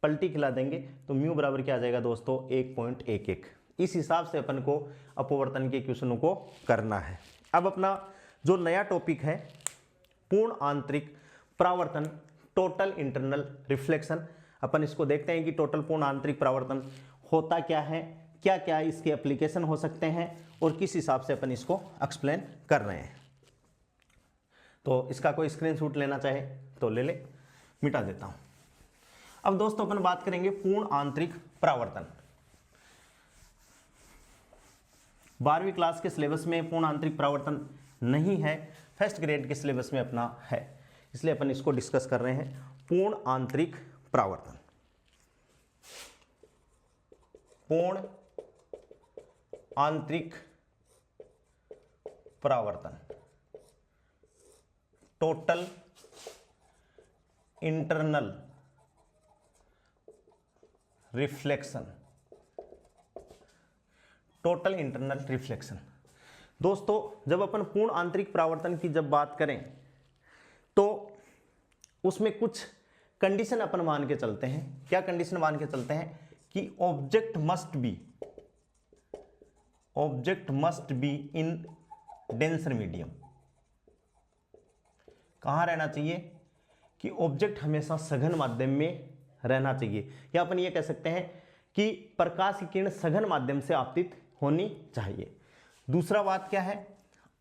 पलटी खिला देंगे तो म्यू बराबर क्या आ जाएगा दोस्तों 1.11। इस हिसाब से अपन को अपवर्तन के क्वेश्चनों को करना है। अब अपना जो नया टॉपिक है पूर्ण आंतरिक परावर्तन, टोटल इंटरनल रिफ्लेक्शन, अपन इसको देखते हैं कि टोटल पूर्ण आंतरिक परावर्तन होता क्या है, क्या क्या इसके एप्लीकेशन हो सकते हैं और किस हिसाब से अपन इसको एक्सप्लेन कर रहे हैं। तो इसका कोई स्क्रीनशॉट लेना चाहे तो ले ले, मिटा देता हूं। अब दोस्तों अपन बात करेंगे पूर्ण आंतरिक परावर्तन। 12वीं क्लास के सिलेबस में पूर्ण आंतरिक परावर्तन नहीं है, फर्स्ट ग्रेड के सिलेबस में अपना है, इसलिए अपन इसको डिस्कस कर रहे हैं। पूर्ण आंतरिक परावर्तन, पूर्ण आंतरिक परावर्तन, total internal reflection, total internal reflection. दोस्तों जब अपन पूर्ण आंतरिक परावर्तन की जब बात करें तो उसमें कुछ कंडीशन अपन मान के चलते हैं। क्या कंडीशन मान के चलते हैं कि object must be in denser medium. कहां रहना चाहिए कि ऑब्जेक्ट हमेशा सघन माध्यम में रहना चाहिए, या अपन ये कह सकते हैं कि प्रकाश की किरण सघन माध्यम से आपतित होनी चाहिए। दूसरा बात क्या है,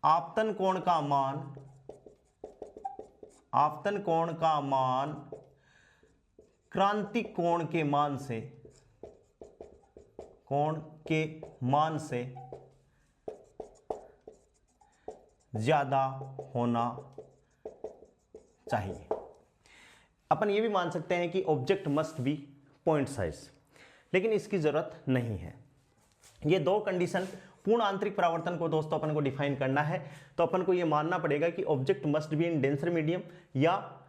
आपतन कोण का मान क्रांतिक कोण के मान से ज्यादा होना चाहिए। अपन ये भी मान सकते हैं कि object must be point size, लेकिन इसकी जरूरत नहीं है। ये दो कंडीशन पूर्ण आंतरिक परावर्तन को दोस्तों अपन को डिफाइन करना है, तो अपन को ये मानना पड़ेगा कि object must be in denser medium, या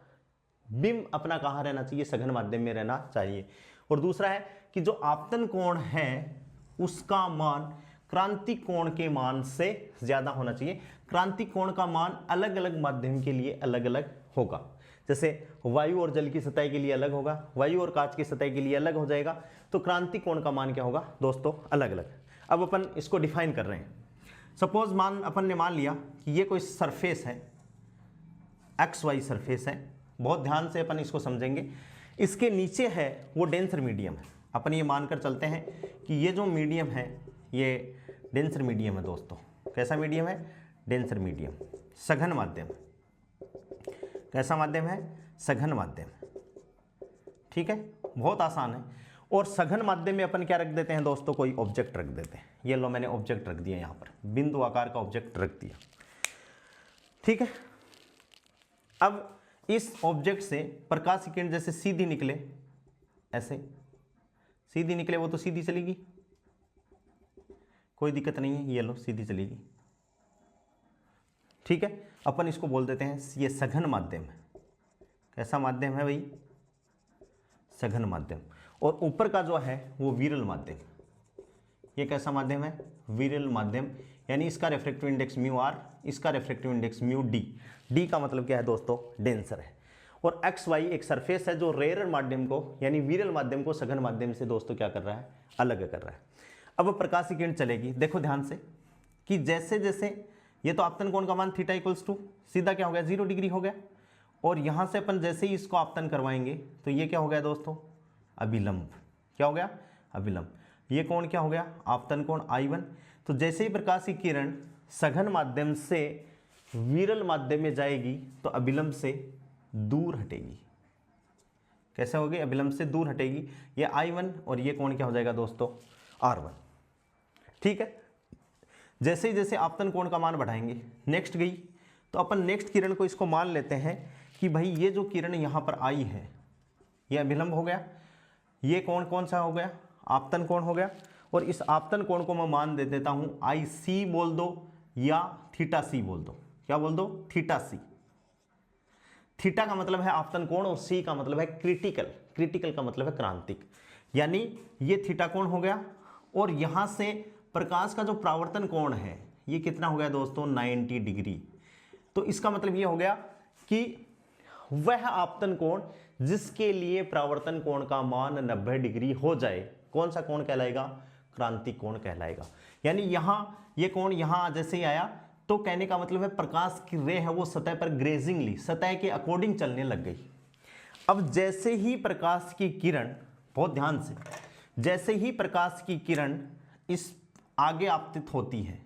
बिंब अपना कहाँ रहना चाहिए सघन माध्यम में रहना चाहिए। और दूसरा है कि जो आपतन कोण है उसका मान क्रांतिक कोण के मान से ज्यादा होना चाहिए। क्रांतिक कोण का मान अलग अलग माध्यम के लिए अलग अलग होगा, जैसे वायु और जल की सतह के लिए अलग होगा, वायु और कांच की सतह के लिए अलग हो जाएगा, तो क्रांतिक कोण का मान क्या होगा दोस्तों अलग अलग। अब अपन इसको डिफाइन कर रहे हैं। सपोज अपन ने मान लिया कि ये कोई सरफेस है, XY सरफेस है, बहुत ध्यान से अपन इसको समझेंगे। इसके नीचे है वो डेंसर मीडियम है। अपन ये मानकर चलते हैं कि ये जो मीडियम है ये डेंसर मीडियम है दोस्तों। कैसा मीडियम है? डेंसर मीडियम, सघन माध्यम। कैसा माध्यम है? सघन माध्यम। ठीक है, बहुत आसान है। और सघन माध्यम में अपन क्या रख देते हैं दोस्तों, कोई ऑब्जेक्ट रख देते हैं। ये लो मैंने ऑब्जेक्ट रख दिया, यहाँ पर बिंदु आकार का ऑब्जेक्ट रख दिया। ठीक है, अब इस ऑब्जेक्ट से प्रकाश की किरण जैसे सीधी निकले, ऐसे सीधी निकले, वो तो सीधी चलेगी, कोई दिक्कत नहीं है, ये लो सीधी चलेगी। ठीक है, अपन इसको बोल देते हैं ये सघन माध्यम है। कैसा माध्यम है भाई? सघन माध्यम। और ऊपर का जो है वो विरल माध्यम। ये कैसा माध्यम है? विरल माध्यम, यानी इसका रिफ्रैक्टिव इंडेक्स म्यू आर, इसका refractive index mu D. D का मतलब क्या है दोस्तों? डेंसर है। और एक्स वाई एक सरफेस है जो रेयर माध्यम को यानी विरल माध्यम को सघन माध्यम से दोस्तों क्या कर रहा है? अलग कर रहा है। अब प्रकाश की किरण चलेगी, देखो ध्यान से, कि जैसे जैसे ये तो आपतन कोण का मान थीटा इक्वल्स टू सीधा क्या हो गया 0 डिग्री हो गया, और यहां से अपन जैसे ही इसको आपतन करवाएंगे तो ये क्या हो गया दोस्तों अभिलंब। क्या हो गया अभिलंब। ये कोण क्या हो गया आपतन कोण I1। तो जैसे ही प्रकाश की किरण सघन माध्यम से विरल माध्यम में जाएगी तो अभिलंब से दूर हटेगी। कैसे होगी अभिलंब से दूर हटेगी। ये I1 और ये कोण क्या हो जाएगा दोस्तों R1। ठीक है, जैसे ही जैसे आपतन कोण का मान बढ़ाएंगे नेक्स्ट गई, तो अपन नेक्स्ट किरण को इसको मान लेते हैं कि भाई ये जो किरण यहाँ पर आई है ये अभिलंब हो गया, ये कोण कौन सा हो गया आपतन कोण हो गया, और इस आपतन कोण को मैं मान दे देता हूं IC बोल दो या थीटा सी बोल दो। क्या बोल दो थीटा सी। थीटा का मतलब है आपतन कोण और सी का मतलब है क्रिटिकल। क्रिटिकल का मतलब है क्रांतिक, यानी ये थीटा कोण हो गया, और यहां से प्रकाश का जो परावर्तन कोण है ये कितना हो गया दोस्तों 90 डिग्री। तो इसका मतलब ये हो गया कि वह आपतन कोण जिसके लिए परावर्तन कोण का मान 90 डिग्री हो जाए कौन सा कोण कहलाएगा क्रांतिक कोण कहलाएगा। यानी यहां ये कोण यहां जैसे ही आया तो कहने का मतलब है प्रकाश की रे है वो सतह पर ग्रेजिंगली सतह के अकॉर्डिंग चलने लग गई। अब जैसे ही प्रकाश की किरण, बहुत ध्यान से, जैसे ही प्रकाश की किरण इस आगे आपतित होती है,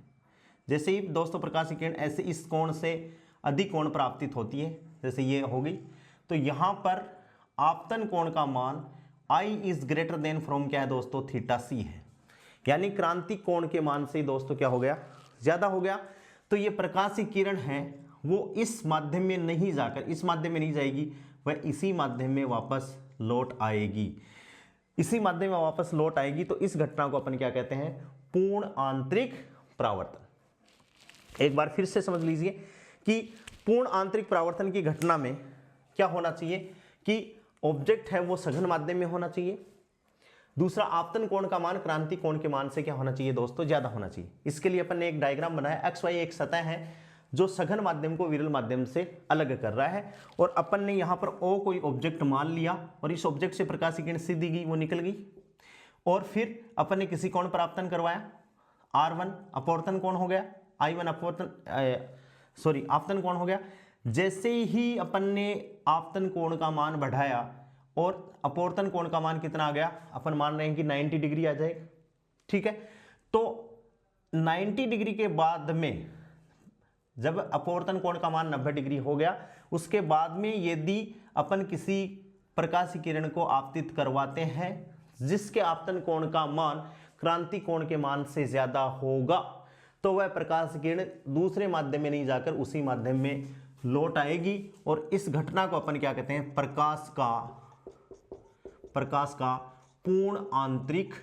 जैसे ही दोस्तों प्रकाश की किरण ऐसे इस कोण से अधिक कोण पर आपतित होती है, जैसे ये हो गई, तो यहां पर आपतन कोण का मान I is greater than from क्या है दोस्तों थीटा सी है, यानी क्रांतिक कोण के मान से दोस्तों क्या हो गया ज्यादा हो गया। तो ये प्रकाश की किरण है वो इस माध्यम में नहीं जाकर इस माध्यम में नहीं जाएगी, वह इसी माध्यम में वापस लौट आएगी, इसी माध्यम में वापस लौट आएगी। तो इस घटना को अपन क्या कहते हैं पूर्ण आंतरिक परावर्तन। एक बार फिर से समझ लीजिए कि पूर्ण आंतरिक परावर्तन की घटना में क्या होना चाहिए कि ऑब्जेक्ट है वो सघन माध्यम में होना चाहिए, दूसरा आपतन कोण का मान क्रांतिक कोण के मान से क्या होना चाहिए दोस्तों ज्यादा होना चाहिए। इसके लिए अपन ने एक डायग्राम बनाया, XY एक सतह है जो सघन माध्यम को विरल माध्यम से अलग कर रहा है, और अपन ने यहाँ पर O कोई ऑब्जेक्ट मान लिया और इस ऑब्जेक्ट से प्रकाश की किरण सीधी गई वो निकल गई, और फिर अपन ने किसी कोण पर आपतन करवाया R1 अपवर्तन कोण हो गया, I1 आपतन कोण हो गया। जैसे ही अपन ने आपतन कोण का मान बढ़ाया और अपवर्तन कोण का मान कितना आ गया, अपन मान रहे हैं कि 90 डिग्री आ जाएगा। ठीक है, तो 90 डिग्री के बाद में जब अपवर्तन कोण का मान 90 डिग्री हो गया, उसके बाद में यदि अपन किसी प्रकाश की किरण को आपतित करवाते हैं जिसके आपतन कोण का मान क्रांतिक कोण के मान से ज्यादा होगा, तो वह प्रकाश की किरण दूसरे माध्यम में नहीं जाकर उसी माध्यम में लौट आएगी, और इस घटना को अपन क्या कहते हैं प्रकाश का पूर्ण आंतरिक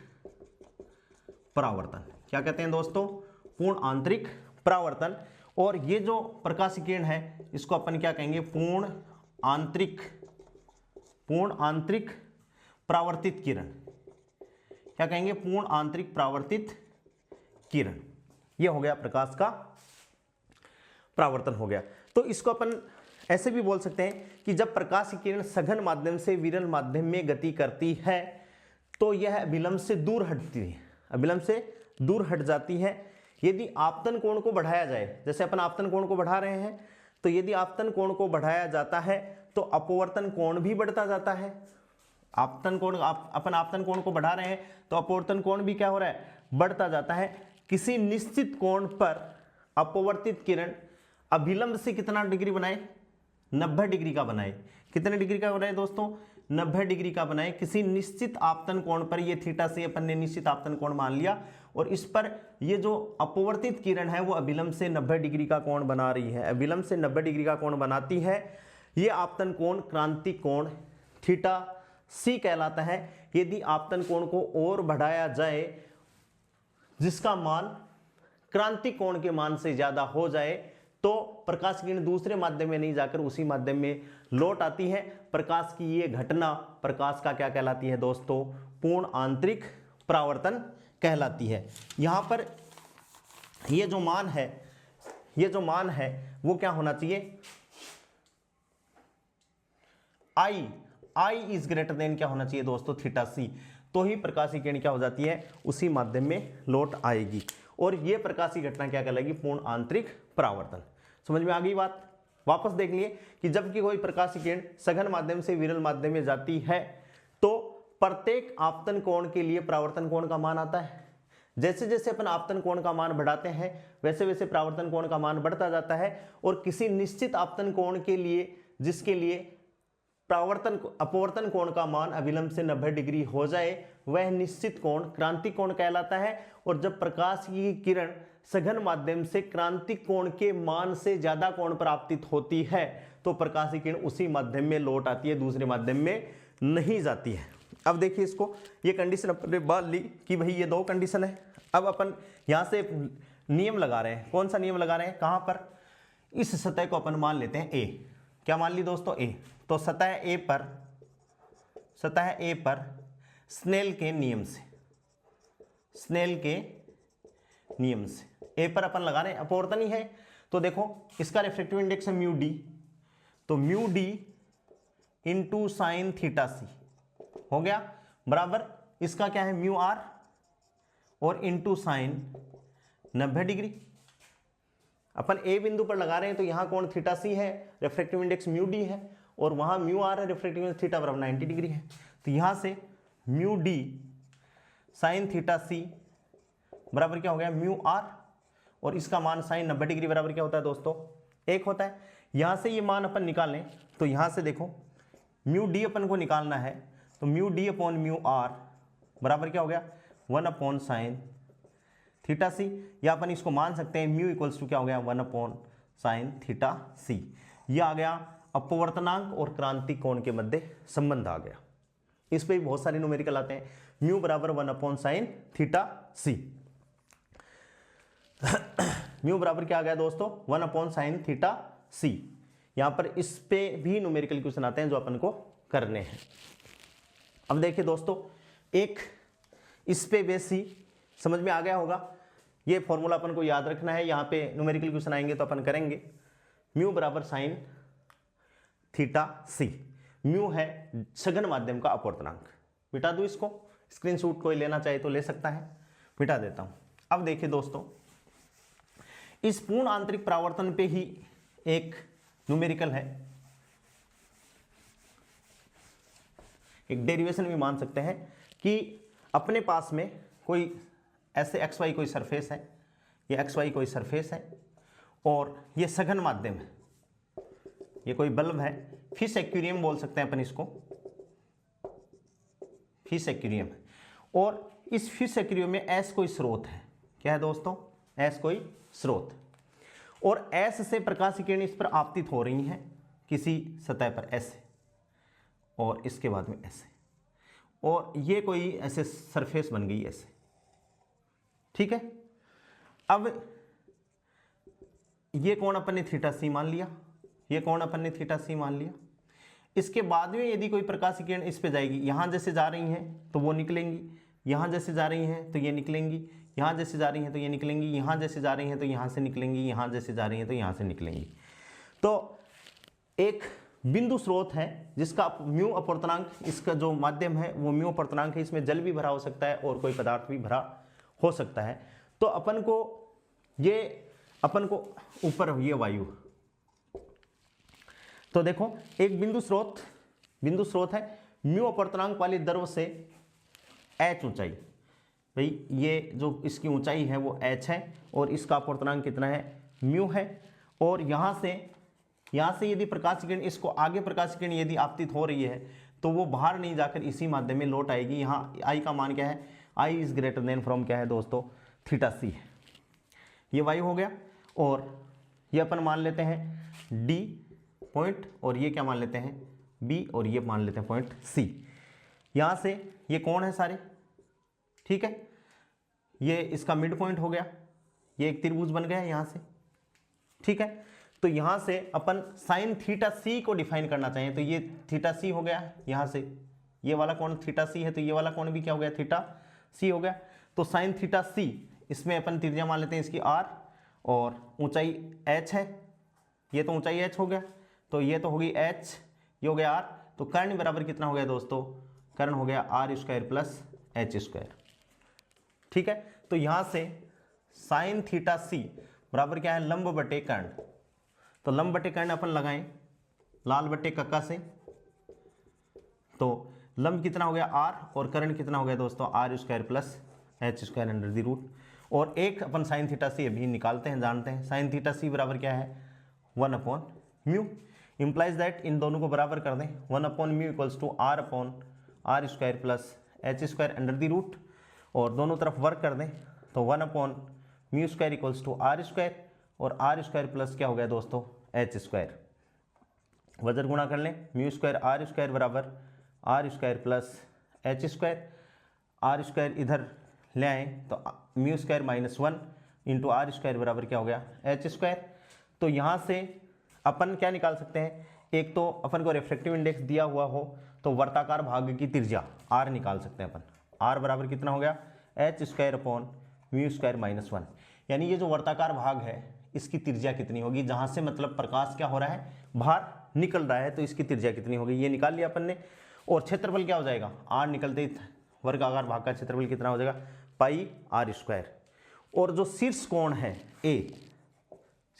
परावर्तन। क्या कहते हैं दोस्तों पूर्ण आंतरिक परावर्तन। और ये जो प्रकाश की किरण है इसको अपन क्या कहेंगे पूर्ण आंतरिक परावर्तित किरण। क्या कहेंगे पूर्ण आंतरिक परावर्तित किरण। ये हो गया प्रकाश का परावर्तन हो गया। तो इसको अपन ऐसे भी बोल सकते हैं कि जब प्रकाश की किरण सघन माध्यम से विरल माध्यम में गति करती है तो यह अभिलंब से दूर हटती है, अभिलंब से दूर हट जाती है। यदि आपतन कोण को बढ़ाया जाए, जैसे अपन आपतन कोण को बढ़ा रहे हैं, तो यदि आपतन कोण को बढ़ाया जाता है तो अपवर्तन कोण भी बढ़ता जाता है। आपतन कोण अपन आपतन कोण को बढ़ा रहे हैं तो अपवर्तन कोण भी क्या हो रहा है बढ़ता जाता है। किसी निश्चित कोण पर अपवर्तित किरण अभिलंब से कितना डिग्री बनाए 90 डिग्री का बनाए। कितने डिग्री का बनाए दोस्तों 90 डिग्री का बनाए किसी निश्चित आपतन कोण पर। ये थीटा से अपन ने निश्चित आपतन कोण मान लिया, और इस पर ये जो अपवर्तित किरण है वो अभिलंब से 90 डिग्री का कोण बना रही है, अभिलंब से 90 डिग्री का कोण बनाती है। ये आपतन कोण क्रांतिक कोण थीटा सी कहलाता है। यदि आपतन कोण को और बढ़ाया जाए जिसका मान क्रांतिक कोण के मान से ज्यादा हो जाए तो प्रकाश की किरण दूसरे माध्यम में नहीं जाकर उसी माध्यम में लौट आती है। प्रकाश की ये घटना प्रकाश का क्या कहलाती है दोस्तों पूर्ण आंतरिक परावर्तन कहलाती है। यहां पर ये जो मान है वो क्या होना चाहिए I इज ग्रेटर देन क्या होना चाहिए दोस्तों थीटा सी, तो ही प्रकाश की किरण क्या हो जाती है उसी माध्यम में लौट आएगी। और ये प्रकाशीय घटना क्या कहलाएगी, पूर्ण आंतरिक परावर्तन। समझ में आ गई बात। वापस देख लिए कि जबकि कोई प्रकाशीय किरण सघन माध्यम से विरल माध्यम में जाती है तो प्रत्येक आपतन कोण के लिए परावर्तन कोण का मान आता है। जैसे जैसे अपन आपतन कोण का मान बढ़ाते हैं वैसे वैसे परावर्तन कोण का मान बढ़ता जाता है और किसी निश्चित आपतन कोण के लिए जिसके लिए अपवर्तन कोण का मान अभिलंब से 90 डिग्री हो जाए वह निश्चित कोण क्रांतिक कोण कहलाता है। और जब प्रकाश की किरण सघन माध्यम से क्रांतिक कोण के मान से ज्यादा कोण पर आपतित होती है तो प्रकाशीय किरण उसी माध्यम में लौट आती है, दूसरे माध्यम में नहीं जाती है। अब देखिए इसको, ये कंडीशन अपने मान ली कि भाई ये दो कंडीशन है। अब अपन यहां से नियम लगा रहे हैं। कौन सा नियम लगा रहे हैं, कहां पर, इस सतह को अपन मान लेते हैं ए। क्या मान ली दोस्तों, ए। तो सतह ए पर स्नेल के नियम से ए पर अपन लगा रहे हैं, अपवर्तन ही है। तो देखो इसका रिफ्रैक्टिव इंडेक्स है म्यू डी, तो mu D into sine theta C हो गया बराबर इसका क्या है, म्यू आर और इंटू साइन 90 डिग्री। अपन ए बिंदु पर लगा रहे हैं तो यहां कोण थीटा सी है, रिफ्रैक्टिव इंडेक्स म्यू डी है और वहां म्यू आर है, रिफ्रैक्टिव इंडेक्स थीटा बराबर 90 डिग्री है। तो यहां से म्यू डी साइन थीटा सी बराबर क्या हो गया, म्यू आर, और इसका मान साइन 90 डिग्री बराबर क्या होता है दोस्तों, 1 होता है। यहां से ये मान अपन निकालें तो यहां से देखो म्यू डी अपन को निकालना है तो mu d upon mu r बराबर क्या हो गया, 1 अपॉन साइन थीटा सी, या अपन इसको मान सकते हैं म्यू इक्वल्स टू क्या हो गया, 1 अपॉन साइन थीटा सी। ये आ गया अपवर्तनांक और क्रांतिक कोण के मध्य संबंध आ गया। इस पे भी बहुत सारे न्यूमेरिकल आते हैं, म्यू बराबर 1 अपॉन साइन थीटा सी। म्यू बराबर क्या आ गया दोस्तों, 1 अपॉन साइन थीटा सी। यहां पर इस पे भी न्यूमेरिकल क्वेश्चन आते हैं जो अपन को करने हैं। अब देखिए दोस्तों, एक इस पे बेसी समझ में आ गया होगा, ये फॉर्मूला अपन को याद रखना है। यहां पे न्यूमेरिकल क्वेश्चन आएंगे तो अपन करेंगे। म्यू बराबर साइन थीटा सी, म्यू है सघन माध्यम का अपवर्तनांक। मिटा दूं इसको, स्क्रीनशॉट कोई लेना चाहे तो ले सकता है, मिटा देता हूं। अब देखिए दोस्तों, इस पूर्ण आंतरिक परावर्तन पे ही एक न्यूमेरिकल है, एक डेरिवेशन भी मान सकते हैं कि अपने पास में कोई ऐसे एक्स वाई कोई सरफेस है, ये एक्स वाई कोई सरफेस है और ये सघन माध्यम है, ये कोई बल्ब है, फिश एक्वेरियम बोल सकते हैं अपन इसको, फिश एक्वेरियम है। और इस फिश एक्वेरियम में एस कोई स्रोत है, क्या है दोस्तों, एस कोई स्रोत, और एस से प्रकाश किरण इस पर आपतित हो रही हैं किसी सतह पर ऐसे, और इसके बाद में ऐसे, और ये कोई ऐसे सरफेस बन गई ऐसे, ठीक है। अब ये कोण अपन ने थीटा सी मान लिया, ये कोण अपन ने थीटा सी मान लिया। इसके बाद में यदि कोई प्रकाश किरण इस पे जाएगी, यहां जैसे जा रही हैं तो वो निकलेंगी, यहां जैसे जा रही हैं तो ये निकलेंगी, यहां जैसे जा रही हैं तो ये निकलेंगी, यहां जैसे जा रही हैं तो यहां से निकलेंगी, यहां जैसे जा रही हैं तो यहां से निकलेंगी। तो एक बिंदु स्रोत है जिसका म्यू अपवर्तनांक, इसका जो माध्यम है वो म्यू अपवर्तनांक है, इसमें जल भी भरा हो सकता है और कोई पदार्थ भी भरा हो सकता है। तो अपन को ऊपर ये वायु, तो देखो एक बिंदु स्रोत है, म्यू अपवर्तनांक वाली द्रव से h ऊंचाई, भाई ये जो इसकी ऊंचाई है वो h है और इसका अपवर्तनांक कितना है, म्यू है। और यहां से यदि प्रकाश किरण इसको आगे प्रकाश किरण यदि आपतित हो रही है तो वो बाहर नहीं जाकर इसी माध्यम में लौट आएगी। यहाँ I का मान क्या है, I is greater than from क्या है दोस्तों, थीटा सी है। ये वायु हो गया, और ये अपन मान लेते हैं D पॉइंट, और ये क्या मान लेते हैं B, और ये मान लेते हैं पॉइंट C। यहाँ से ये कोण है सारे, ठीक है, ये इसका मिड पॉइंट हो गया, ये एक त्रिभुज बन गया यहाँ से, ठीक है। तो यहां से अपन साइन थीटा सी को डिफाइन करना चाहिए, तो ये थीटा सी हो गया, यहां से ये वाला कोण थीटा सी है तो ये वाला कोण भी क्या हो गया, थीटा सी हो गया। तो साइन थीटा सी, इसमें अपन त्रिज्या मान लेते हैं इसकी r, और ऊंचाई h है, ये तो ऊंचाई h हो गया, तो ये तो होगी h, ये हो गया r, तो कर्ण बराबर कितना हो गया दोस्तों, कर्ण हो गया r² प्लस h², ठीक है। तो यहां से साइन थीटा सी बराबर क्या है, लंब बटे कर्ण। तो लंब बटे कर्ण अपन लगाएं लाल बटे कक्का से, तो लंब कितना हो गया आर और कर्ण कितना हो गया दोस्तों r square plus H square under the root. और एक अपन साइन थीटा सी अभी निकालते हैं, जानते हैं साइन थीटा सी बराबर क्या है 1/μ। इंप्लाइज दैट इन दोनों को बराबर कर दें, 1/μ equals to r/r square plus H square under the root, और दोनों तरफ वर्क कर दें तो 1/μ square equals to r square, और r स्क्वायर प्लस क्या हो गया दोस्तों एच स्क्वायर। वजन गुणा कर लें, म्यू स्क्वायर r स्क्वायर बराबर r square plus H square, r square इधर ले आए तो mu square -1 into r square बराबर क्या हो गया एच स्क्वायर। तो यहाँ से अपन क्या निकाल सकते हैं, एक तो अपन को रिफ्रैक्टिव इंडेक्स दिया हुआ हो तो वर्ताकार भाग की त्रिज्या r निकाल सकते हैं अपन, r बराबर कितना हो गया H square upon mu square -1। यानी ये जो वर्ताकार भाग है इसकी त्रिज्या कितनी होगी, जहाँ से मतलब प्रकाश क्या हो रहा है बाहर निकल रहा है, तो इसकी त्रिज्या कितनी होगी ये निकाल लिया अपन ने। और क्षेत्रफल क्या हो जाएगा, r निकलते ही वर्गाकार भाग का क्षेत्रफल कितना हो जाएगा पाई r स्क्वायर। और जो शीर्ष कोण है a,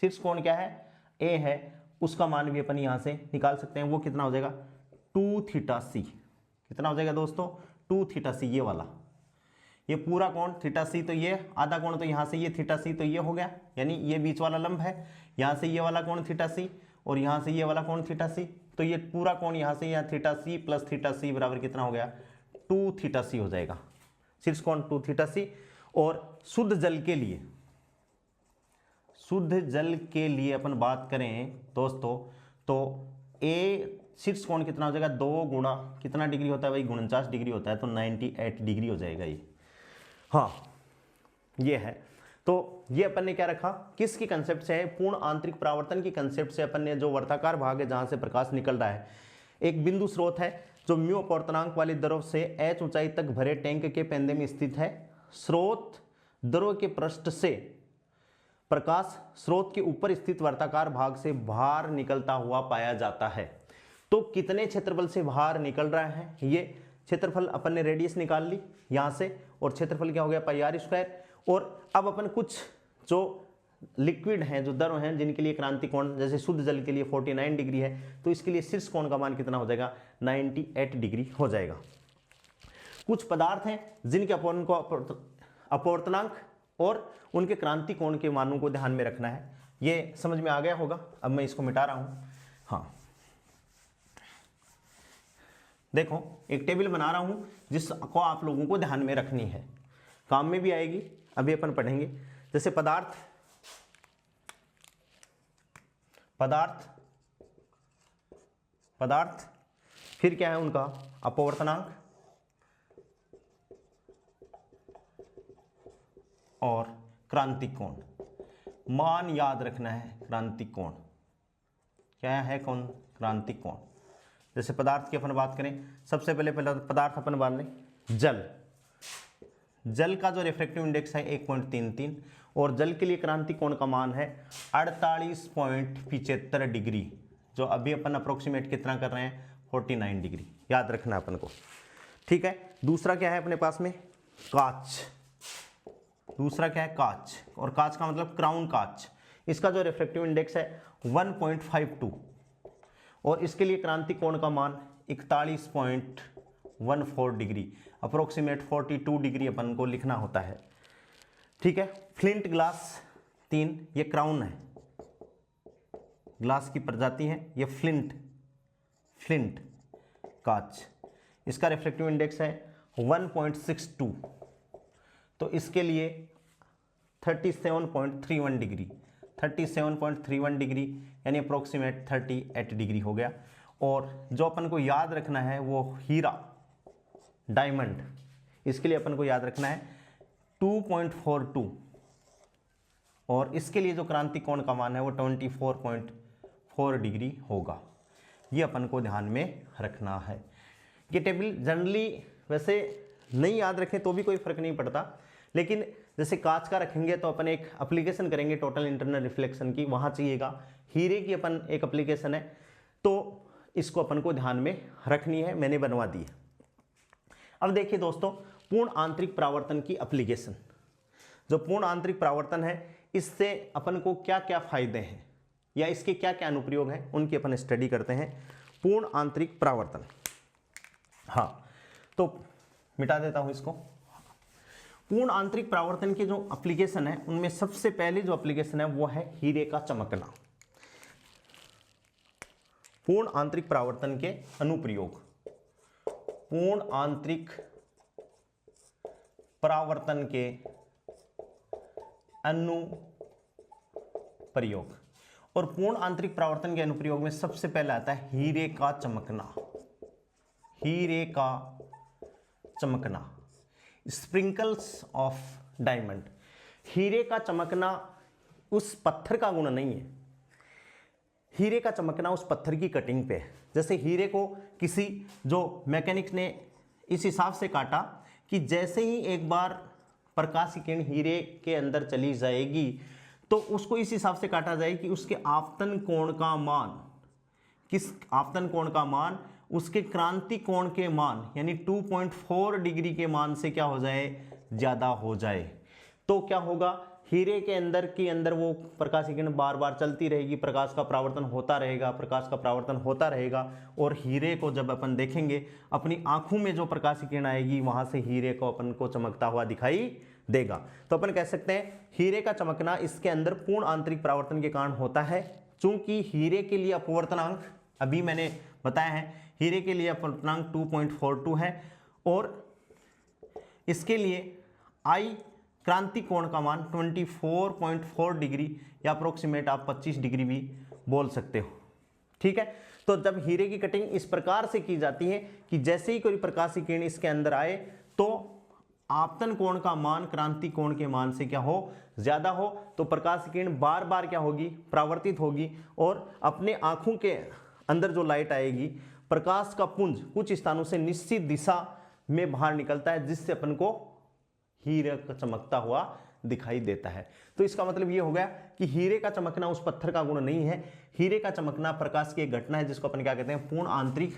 शीर्ष कोण क्या है a है, उसका मान भी अपन यहाँ से निकाल सकते हैं, वो कितना हो जाएगा 2 थीटा सी। कितना हो जाएगा दोस्तों 2 थीटा सी, ये वाला ये पूरा कोण थीटा सी, तो ये आधा कोण तो यहाँ से ये थीटा सी, तो ये हो गया, यानी ये बीच वाला लंब है, यहाँ से ये वाला कोण थीटा सी और यहाँ से ये वाला कोण थीटा सी, तो ये पूरा कोण यहाँ से यहाँ थीटा सी प्लस थीटा सी बराबर कितना हो गया 2 थीटा सी हो जाएगा, शीर्ष कोण 2 थीटा सी। और शुद्ध जल के लिए, शुद्ध जल के लिए अपन बात करें दोस्तों तो ए शीर्ष कोण कितना हो जाएगा 2 गुणा कितना डिग्री होता है भाई 49 डिग्री होता है, तो 98 डिग्री हो जाएगा ये। हाँ ये है, तो ये अपन ने क्या रखा, किसकी कंसेप्ट से है, पूर्ण आंतरिक परावर्तन की कंसेप्ट से अपन ने, जो वर्ताकार भाग है जहां से प्रकाश निकल रहा है, एक बिंदु स्रोत है जो म्यू अपवर्तनांक वाली द्रव से h ऊंचाई तक भरे टैंक के पेंदे में स्थित है। स्रोत द्रव के पृष्ठ से प्रकाश स्रोत के ऊपर स्थित वर्ताकार भाग से बाहर निकलता हुआ पाया जाता है। तो कितने क्षेत्रफल से बाहर निकल रहा है, ये क्षेत्रफल अपन ने रेडियस निकाल ली यहाँ से, और क्षेत्रफल क्या हो गया पाई r स्क्वायर। और अब अपन कुछ जो लिक्विड हैं, जो द्रव हैं, जिनके लिए क्रांति कोण, जैसे शुद्ध जल के लिए 49 डिग्री है, तो इसके लिए शीर्ष कोण का मान कितना हो जाएगा 98 डिग्री हो जाएगा। कुछ पदार्थ हैं जिनके अपन को अपवर्तनांक और उनके क्रांति कोण के मानों को ध्यान में रखना है। ये समझ में आ गया होगा, अब मैं इसको मिटा रहा हूं। हाँ देखो एक टेबल बना रहा हूं जिसको आप लोगों को ध्यान में रखनी है, काम में भी आएगी, अभी अपन पढ़ेंगे। जैसे पदार्थ, पदार्थ, पदार्थ, फिर क्या है उनका अपवर्तनांक और क्रांति कोण। मान याद रखना है, क्रांति कोण क्या है, कौन क्रांति कोण। जैसे पदार्थ की अपन बात करें, सबसे पहले पदार्थ अपन बात लें जल। जल का जो रिफ्रैक्टिव इंडेक्स है 1.33 और जल के लिए क्रांति कोण का मान है 48.75 डिग्री, जो अभी अपन अप्रोक्सीमेट कितना कर रहे हैं 49 डिग्री, याद रखना अपन को, ठीक है। दूसरा क्या है अपने पास में, कांच। दूसरा क्या है, कांच, और कांच का मतलब क्राउन कांच। इसका जो रिफ्रैक्टिव इंडेक्स है 1.52 और इसके लिए क्रांति कोण का मान 41.14 डिग्री, अप्रोक्सीमेट 42 डिग्री अपन को लिखना होता है, ठीक है। फ्लिंट ग्लास 3, ये क्राउन है, ग्लास की प्रजाति है ये फ्लिंट, फ्लिंट कांच। इसका रिफ्रैक्टिव इंडेक्स है 1.62, तो इसके लिए 37.31 डिग्री, 37.31 डिग्री यानी अप्रोक्सीमेट 38 डिग्री हो गया। और जो अपन को याद रखना है वो हीरा, डायमंड, इसके लिए अपन को याद रखना है 2.42 और इसके लिए जो क्रांति कोण का मान है वो 24.4 डिग्री होगा। ये अपन को ध्यान में रखना है। ये टेबल जनरली वैसे नहीं याद रखें तो भी कोई फर्क नहीं पड़ता, लेकिन जैसे कांच का रखेंगे तो अपन एक एप्लीकेशन करेंगे टोटल इंटरनल रिफ्लेक्शन की, वहाँ चाहिएगा। हीरे की अपन एक एप्लीकेशन है, तो इसको अपन को ध्यान में रखनी है, मैंने बनवा दी है। अब देखिए दोस्तों, पूर्ण आंतरिक परावर्तन की एप्लीकेशन। जो पूर्ण आंतरिक परावर्तन है इससे अपन को क्या क्या फायदे हैं या इसके क्या क्या अनुप्रयोग हैं उनकी अपन स्टडी करते हैं। पूर्ण आंतरिक परावर्तन, हाँ तो मिटा देता हूं इसको। पूर्ण आंतरिक परावर्तन के जो एप्लीकेशन है उनमें सबसे पहले जो एप्लीकेशन है वो है हीरे का चमकना। पूर्ण आंतरिक परावर्तन के अनुप्रयोग, पूर्ण आंतरिक परावर्तन के अनुप्रयोग, और पूर्ण आंतरिक परावर्तन के अनुप्रयोग में सबसे पहले आता है हीरे का चमकना। हीरे का चमकना, स्प्रिंकल्स ऑफ डायमंड। हीरे का चमकना उस पत्थर का गुण नहीं है, हीरे का चमकना उस पत्थर की कटिंग पे है। जैसे हीरे को किसी जो मैकेनिक्स ने इस हिसाब से काटा कि जैसे ही एक बार प्रकाश की किरण हीरे के अंदर चली जाएगी तो उसको इस हिसाब से काटा जाए कि उसके आपतन कोण का मान, किस आपतन कोण का मान उसके क्रांति कोण के मान यानी 2.4 डिग्री के मान से क्या हो जाए, ज्यादा हो जाए। तो क्या होगा, हीरे के अंदर वो प्रकाश की किरण बार बार चलती रहेगी, प्रकाश का परावर्तन होता रहेगा, प्रकाश का परावर्तन होता रहेगा, और हीरे को जब अपन देखेंगे अपनी आंखों में जो प्रकाश की किरण आएगी वहां से हीरे को अपन को चमकता हुआ दिखाई देगा। तो अपन कह सकते हैं हीरे का चमकना इसके अंदर पूर्ण आंतरिक परावर्तन के कारण होता है। चूंकि हीरे के लिए अपवर्तनांक अभी मैंने बताया है, हीरे के लिए अपवर्तनांक 2.42 है और इसके लिए आई क्रांति कोण का मान 24.4 डिग्री या अप्रोक्सीमेट आप 25 डिग्री भी बोल सकते हो। ठीक है, तो जब हीरे की कटिंग इस प्रकार से की जाती है कि जैसे ही कोई प्रकाश की किरण इसके अंदर आए तो आपतन कोण का मान क्रांति कोण के मान से क्या हो, ज्यादा हो, तो प्रकाश की किरण बार बार क्या होगी, परावर्तित होगी और अपने आंखों के अंदर जो लाइट आएगी, प्रकाश का पुंज कुछ स्थानों से निश्चित दिशा में बाहर निकलता है जिससे अपन को हीरे का चमकता हुआ दिखाई देता है। तो इसका मतलब ये हो गया कि हीरे का चमकना उस पत्थर का गुण नहीं है, हीरे का चमकना प्रकाश की एक घटना है जिसको अपन क्या कहते हैं, पूर्ण आंतरिक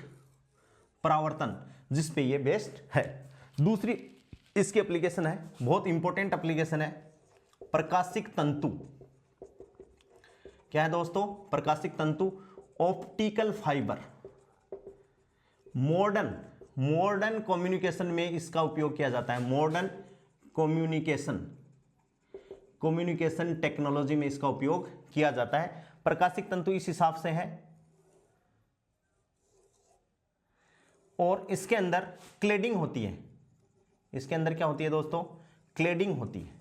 परावर्तन, जिस पे ये बेस्ड है। दूसरी इसकी एप्लीकेशन है, बहुत इंपॉर्टेंट एप्लीकेशन है, प्रकाशिक तंतु। क्या है दोस्तों, प्रकाशिक तंतु, ऑप्टिकल फाइबर। मॉडर्न कम्युनिकेशन में इसका उपयोग किया जाता है, मॉडर्न कम्युनिकेशन टेक्नोलॉजी में इसका उपयोग किया जाता है। प्रकाशिक तंतु इस हिसाब से है और इसके अंदर क्लेडिंग होती है। इसके अंदर क्या होती है दोस्तों, क्लेडिंग होती है।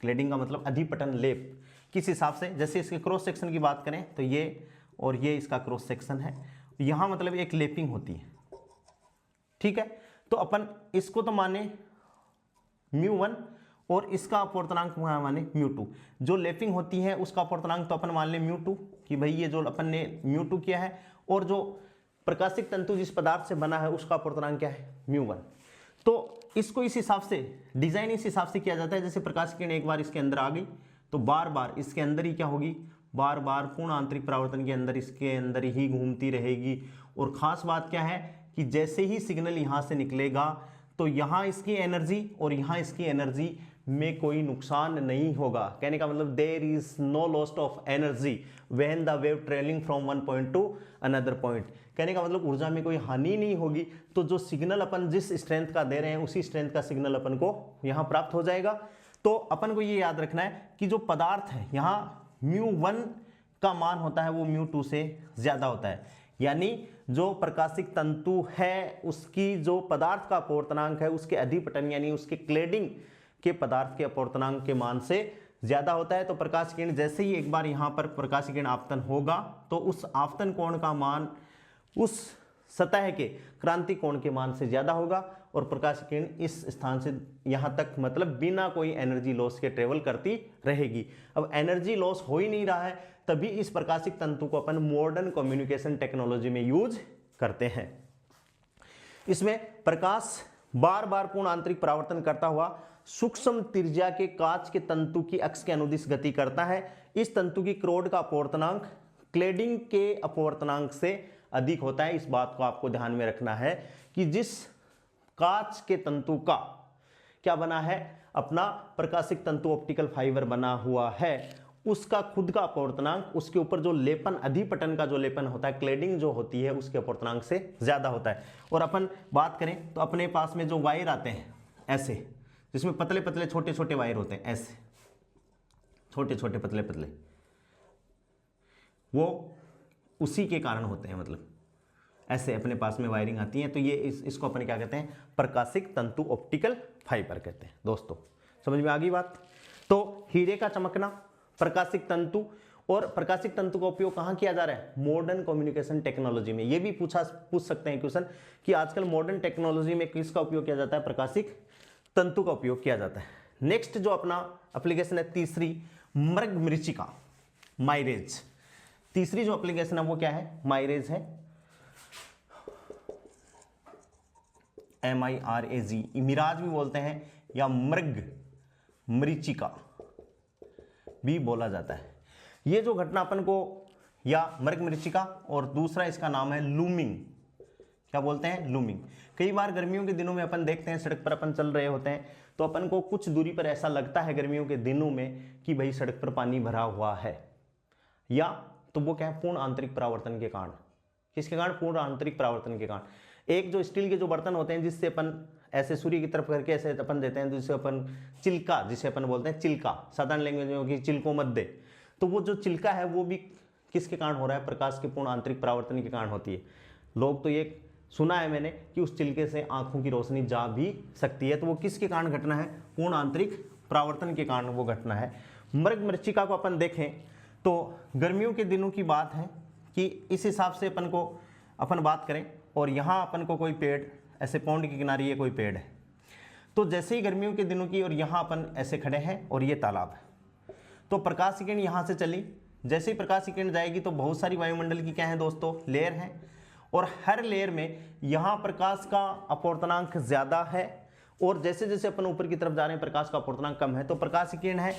क्लेडिंग का मतलब अधिपटन लेप। किस हिसाब से, जैसे इसके क्रॉस सेक्शन की बात करें तो ये और ये इसका क्रॉस सेक्शन है, यहां मतलब एक लेपिंग होती है। ठीक है, तो अपन इसको तो माने μ1 और इसका अपवर्तनांक माने μ2। जो लेपिंग होती है उसका अपवर्तनांक तो अपन मान ले μ2 कि भाई ये जो अपन ने μ2 किया है, और जो प्रकाशिक तंतु जिस पदार्थ से बना है उसका अपवर्तनांक क्या है, μ1। तो इसको इस हिसाब से डिजाइन इस हिसाब से किया जाता है, जैसे प्रकाश की किरण एक बार इसके अंदर आ गई तो बार बार इसके अंदर ही क्या होगी, बार बार पूर्ण आंतरिक परावर्तन के अंदर इसके अंदर ही घूमती रहेगी। और खास बात क्या है कि जैसे ही सिग्नल यहां से निकलेगा तो यहां इसकी एनर्जी और यहां इसकी एनर्जी में कोई नुकसान नहीं होगा। कहने का मतलब there is no loss of energy when the wave travelling from one point to another point. कहने का मतलब ऊर्जा में कोई हानि नहीं होगी। तो जो सिग्नल अपन जिस स्ट्रेंथ का दे रहे हैं उसी स्ट्रेंथ का सिग्नल अपन को यहां प्राप्त हो जाएगा। तो अपन को ये याद रखना है कि जो पदार्थ है यहां μ1 का मान होता है वो μ2 से ज्यादा होता है, यानी जो प्रकाशिक तंतु है उसकी जो पदार्थ का अपवर्तनांक है उसके अधिपटन यानी उसके क्लेडिंग के पदार्थ के अपवर्तनांक के मान से ज्यादा होता है। तो प्रकाश किरण जैसे ही एक बार यहां पर प्रकाश किरण आपतन होगा तो उस आपतन कोण का मान उस सतह के क्रांति कोण के मान से ज्यादा होगा और प्रकाश किरण इस स्थान से यहां तक मतलब बिना कोई एनर्जी लॉस के ट्रेवल करती रहेगी। अब एनर्जी लॉस हो ही नहीं रहा है, तभी इस प्रकाशिक तंतु को अपन मॉडर्न कम्युनिकेशन टेक्नोलॉजी में यूज करते हैं। इसमें प्रकाश बार बार पूर्ण आंतरिक परावर्तन करता हुआ सूक्ष्म त्रिज्या के कांच के तंतु की अक्ष के अनुदिश गति करता है। इस तंतु की क्रोड का अपवर्तनांक क्लेडिंग के अपवर्तनांक से अधिक होता है। इस बात को आपको ध्यान में रखना है कि जिस कांच के तंतु का क्या बना है, अपना प्रकाशिक तंतु ऑप्टिकल फाइबर बना हुआ है, उसका खुद का अपवर्तनांक उसके ऊपर जो लेपन, अधिपटन का जो लेपन होता है, क्लेडिंग जो होती है, उसके अपवर्तनांक से ज्यादा होता है। और अपन बात करें तो अपने पास में जो वायर आते हैं ऐसे, जिसमें पतले पतले छोटे छोटे वायर होते हैं, ऐसे छोटे छोटे पतले पतले, वो उसी के कारण होते हैं, मतलब ऐसे अपने पास में वायरिंग आती है। तो ये इसको अपन क्या कहते हैं, प्रकाशिक तंतु ऑप्टिकल फाइबर कहते हैं। दोस्तों समझ में आ गई बात। तो हीरे का चमकना, प्रकाशिक तंतु, और प्रकाशिक तंतु का उपयोग कहाँ किया जा रहा है, मॉडर्न कम्युनिकेशन टेक्नोलॉजी में। ये भी पूछ सकते हैं क्वेश्चन कि आजकल मॉडर्न टेक्नोलॉजी में किसका उपयोग किया जाता है, प्रकाशिक तंतु का उपयोग किया जाता है। नेक्स्ट जो अपना एप्लीकेशन है तीसरी, मृग मरीचिका, माइरेज। तीसरी जो एप्लीकेशन है वो क्या है, माइरेज है, MIRAG, मिराज भी बोलते हैं या मृग मरीचिका भी बोला जाता है। ये जो घटना अपन को, या मृग मरीचिका, और दूसरा इसका नाम है लूमिंग। क्या बोलते हैं, लूमिंग। कई बार गर्मियों के दिनों में अपन देखते हैं, सड़क पर अपन चल रहे होते हैं तो अपन को कुछ दूरी पर ऐसा लगता है गर्मियों के दिनों में कि भाई सड़क पर पानी भरा हुआ है, या तो वो क्या है, पूर्ण आंतरिक परावर्तन के कारण। किसके कारण, पूर्ण आंतरिक परावर्तन के कारण। एक जो स्टील के जो बर्तन होते हैं जिससे अपन ऐसे सूर्य की तरफ करके ऐसे अपन देते हैं, जिससे अपन चिल्का, जिसे अपन बोलते हैं चिल्का, साधारण लैंग्वेज में होगी चिल्को मध्य, तो वो जो चिल्का है वो भी किसके कारण हो रहा है, प्रकाश के पूर्ण आंतरिक परावर्तन के कारण होती है। लोग तो ये सुना है मैंने कि उस चिल्के से आंखों की रोशनी जा भी सकती है, तो वो किसके कारण घटना है, पूर्ण आंतरिक परावर्तन के कारण वो घटना है। मृग मरीचिका को अपन देखें तो गर्मियों के दिनों की बात है कि इस हिसाब से अपन बात करें, और यहाँ अपन को कोई पेड़, ऐसे पौंड के किनारे ये कोई पेड़ है, तो जैसे ही गर्मियों के दिनों की, और यहाँ अपन ऐसे खड़े हैं और ये तालाब है, तो प्रकाश किरण यहाँ से चली, जैसे ही प्रकाश किरण जाएगी तो बहुत सारी वायुमंडल की क्या है दोस्तों, लेयर हैं, और हर लेयर में यहाँ प्रकाश का अपवर्तनांक ज़्यादा है, और जैसे जैसे अपन ऊपर की तरफ जा रहे हैं प्रकाश का अपवर्तनांक कम है। तो प्रकाश किरण है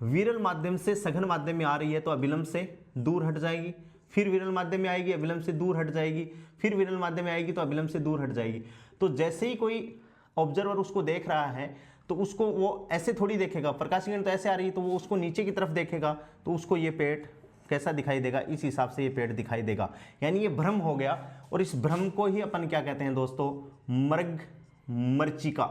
विरल माध्यम से सघन माध्यम में आ रही है तो अविलंब से दूर हट जाएगी, फिर विरल माध्यम में आएगी, अविलंब से दूर हट जाएगी, फिर विरल माध्यम में आएगी तो अविलंब से दूर हट जाएगी। तो जैसे ही कोई ऑब्जर्वर उसको देख रहा है तो उसको वो ऐसे थोड़ी देखेगा, प्रकाश किरण तो ऐसे आ रही है तो वो उसको नीचे की तरफ देखेगा, तो उसको ये पेड़ कैसा दिखाई देगा, इस हिसाब से ये पेड़ दिखाई देगा, यानी ये भ्रम हो गया। और इस भ्रम को ही अपन क्या कहते हैं दोस्तों, मृग मरीचिका।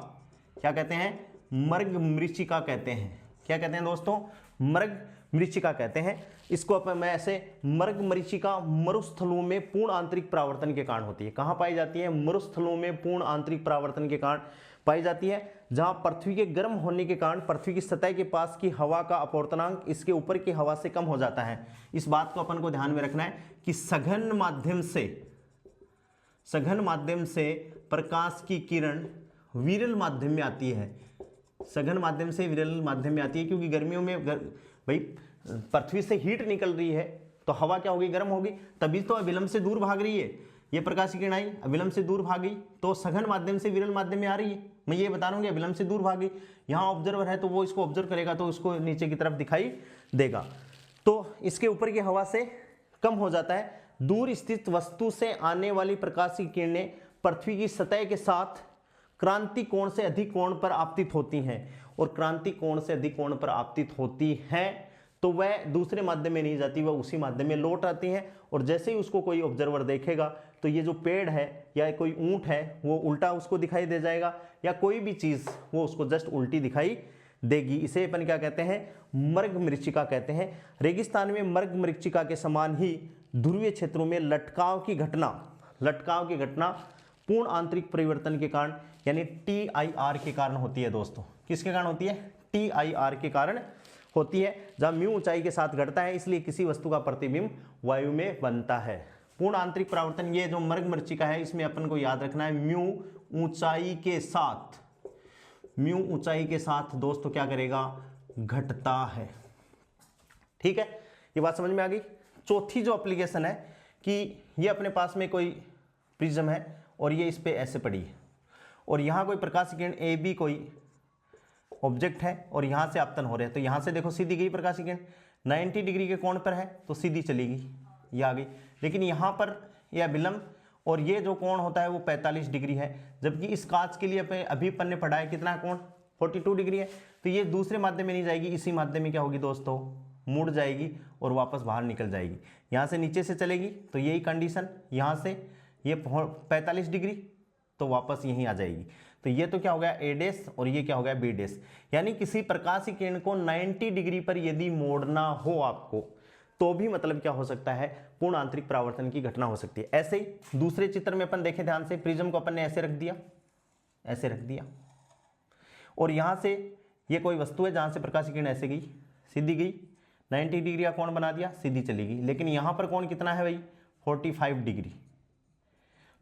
क्या कहते हैं, मृग मरीचिका कहते हैं। क्या कहते हैं दोस्तों, मृग मरीचिका कहते हैं। इसको अपन मैं ऐसे, मृग मरीचिका मरुस्थलों में पूर्ण आंतरिक परावर्तन के कारण होती है। कहाँ पाई जाती है, मरुस्थलों में पूर्ण आंतरिक परावर्तन के कारण पाई जाती है, जहां पृथ्वी के गर्म होने के कारण पृथ्वी की सतह के पास की हवा का अपवर्तनांक इसके ऊपर की हवा से कम हो जाता है। इस बात को अपन को ध्यान में रखना है कि सघन माध्यम से प्रकाश की किरण विरल माध्यम में आती है, सघन माध्यम से विरल माध्यम में आती है, क्योंकि गर्मियों में भाई पृथ्वी से हीट निकल रही है तो हवा क्या होगी, गर्म होगी, तभी तो अविलंब से दूर भाग रही है। ये प्रकाश की किरण आई, अविलंब से दूर भागी तो सघन माध्यम से विरल माध्यम में आ रही है, मैं ये बता रहा हूँ कि अविलंब से दूर भागी। यहाँ ऑब्जर्वर है तो वो इसको ऑब्जर्व करेगा तो उसको नीचे की तरफ दिखाई देगा, तो इसके ऊपर की हवा से कम हो जाता है। दूर स्थित वस्तु से आने वाली प्रकाश की किरणें पृथ्वी की सतह के साथ क्रांति कोण से अधिक कोण पर आपतित होती हैं, और क्रांति कोण से अधिक कोण पर आपतित होती हैं तो वह दूसरे माध्यम में नहीं जाती, वह उसी माध्यम में लौट आती हैं। और जैसे ही उसको कोई ऑब्जर्वर देखेगा तो ये जो पेड़ है या कोई ऊंट है वो उल्टा उसको दिखाई दे जाएगा, या कोई भी चीज़ वो उसको जस्ट उल्टी दिखाई देगी। इसे अपन क्या कहते हैं, मृग मरीचिका कहते हैं। रेगिस्तान में मृग मरीचिका के समान ही ध्रुवीय क्षेत्रों में लटकाव की घटना पूर्ण आंतरिक परिवर्तन के कारण यानी TIR के कारण होती है दोस्तों। किसके कारण होती है, TIR के कारण होती है, जहां म्यू ऊंचाई के साथ घटता है, इसलिए किसी वस्तु का प्रतिबिंब वायु में बनता है। पूर्ण आंतरिक परावर्तन, ये जो मृग मरीचिका है इसमें अपन को याद रखना है म्यू ऊंचाई के साथ दोस्तों क्या करेगा, घटता है। ठीक है, ये बात समझ में आ गई। चौथी जो एप्लीकेशन है कि ये अपने पास में कोई प्रिज्म है और ये इस पे ऐसे पड़ी है, और यहाँ कोई प्रकाश किरण AB कोई ऑब्जेक्ट है और यहाँ से आपतन हो रहे हैं, तो यहाँ से देखो सीधी गई प्रकाश किरण 90 डिग्री के कोण पर है तो सीधी चलेगी, ये आ गई। लेकिन यहाँ पर यह विलंब और ये जो कोण होता है वो 45 डिग्री है, जबकि इस कांच के लिए अभी अपन ने पढ़ा है कितना कोण, 42 डिग्री है, तो ये दूसरे माध्यम में नहीं जाएगी, इसी माध्यम में क्या होगी दोस्तों, मुड़ जाएगी और वापस बाहर निकल जाएगी। यहाँ से नीचे से चलेगी तो यही कंडीशन, यहाँ से ये 45 डिग्री तो वापस यहीं आ जाएगी। तो ये तो क्या हो गया ए डैश और ये क्या हो गया बी डैश। यानी किसी प्रकाशीय किरण को 90 डिग्री पर यदि मोड़ना हो आपको तो भी मतलब क्या हो सकता है, पूर्ण आंतरिक परावर्तन की घटना हो सकती है। ऐसे ही दूसरे चित्र में अपन देखें ध्यान से, प्रिज्म को अपन ने ऐसे रख दिया, ऐसे रख दिया, और यहाँ से ये कोई वस्तु है जहाँ से प्रकाशीय किरण ऐसे गई, सीधी गई, 90 डिग्री का कोण बना दिया, सीधी चली गई। लेकिन यहाँ पर कोण कितना है भाई, 45 डिग्री।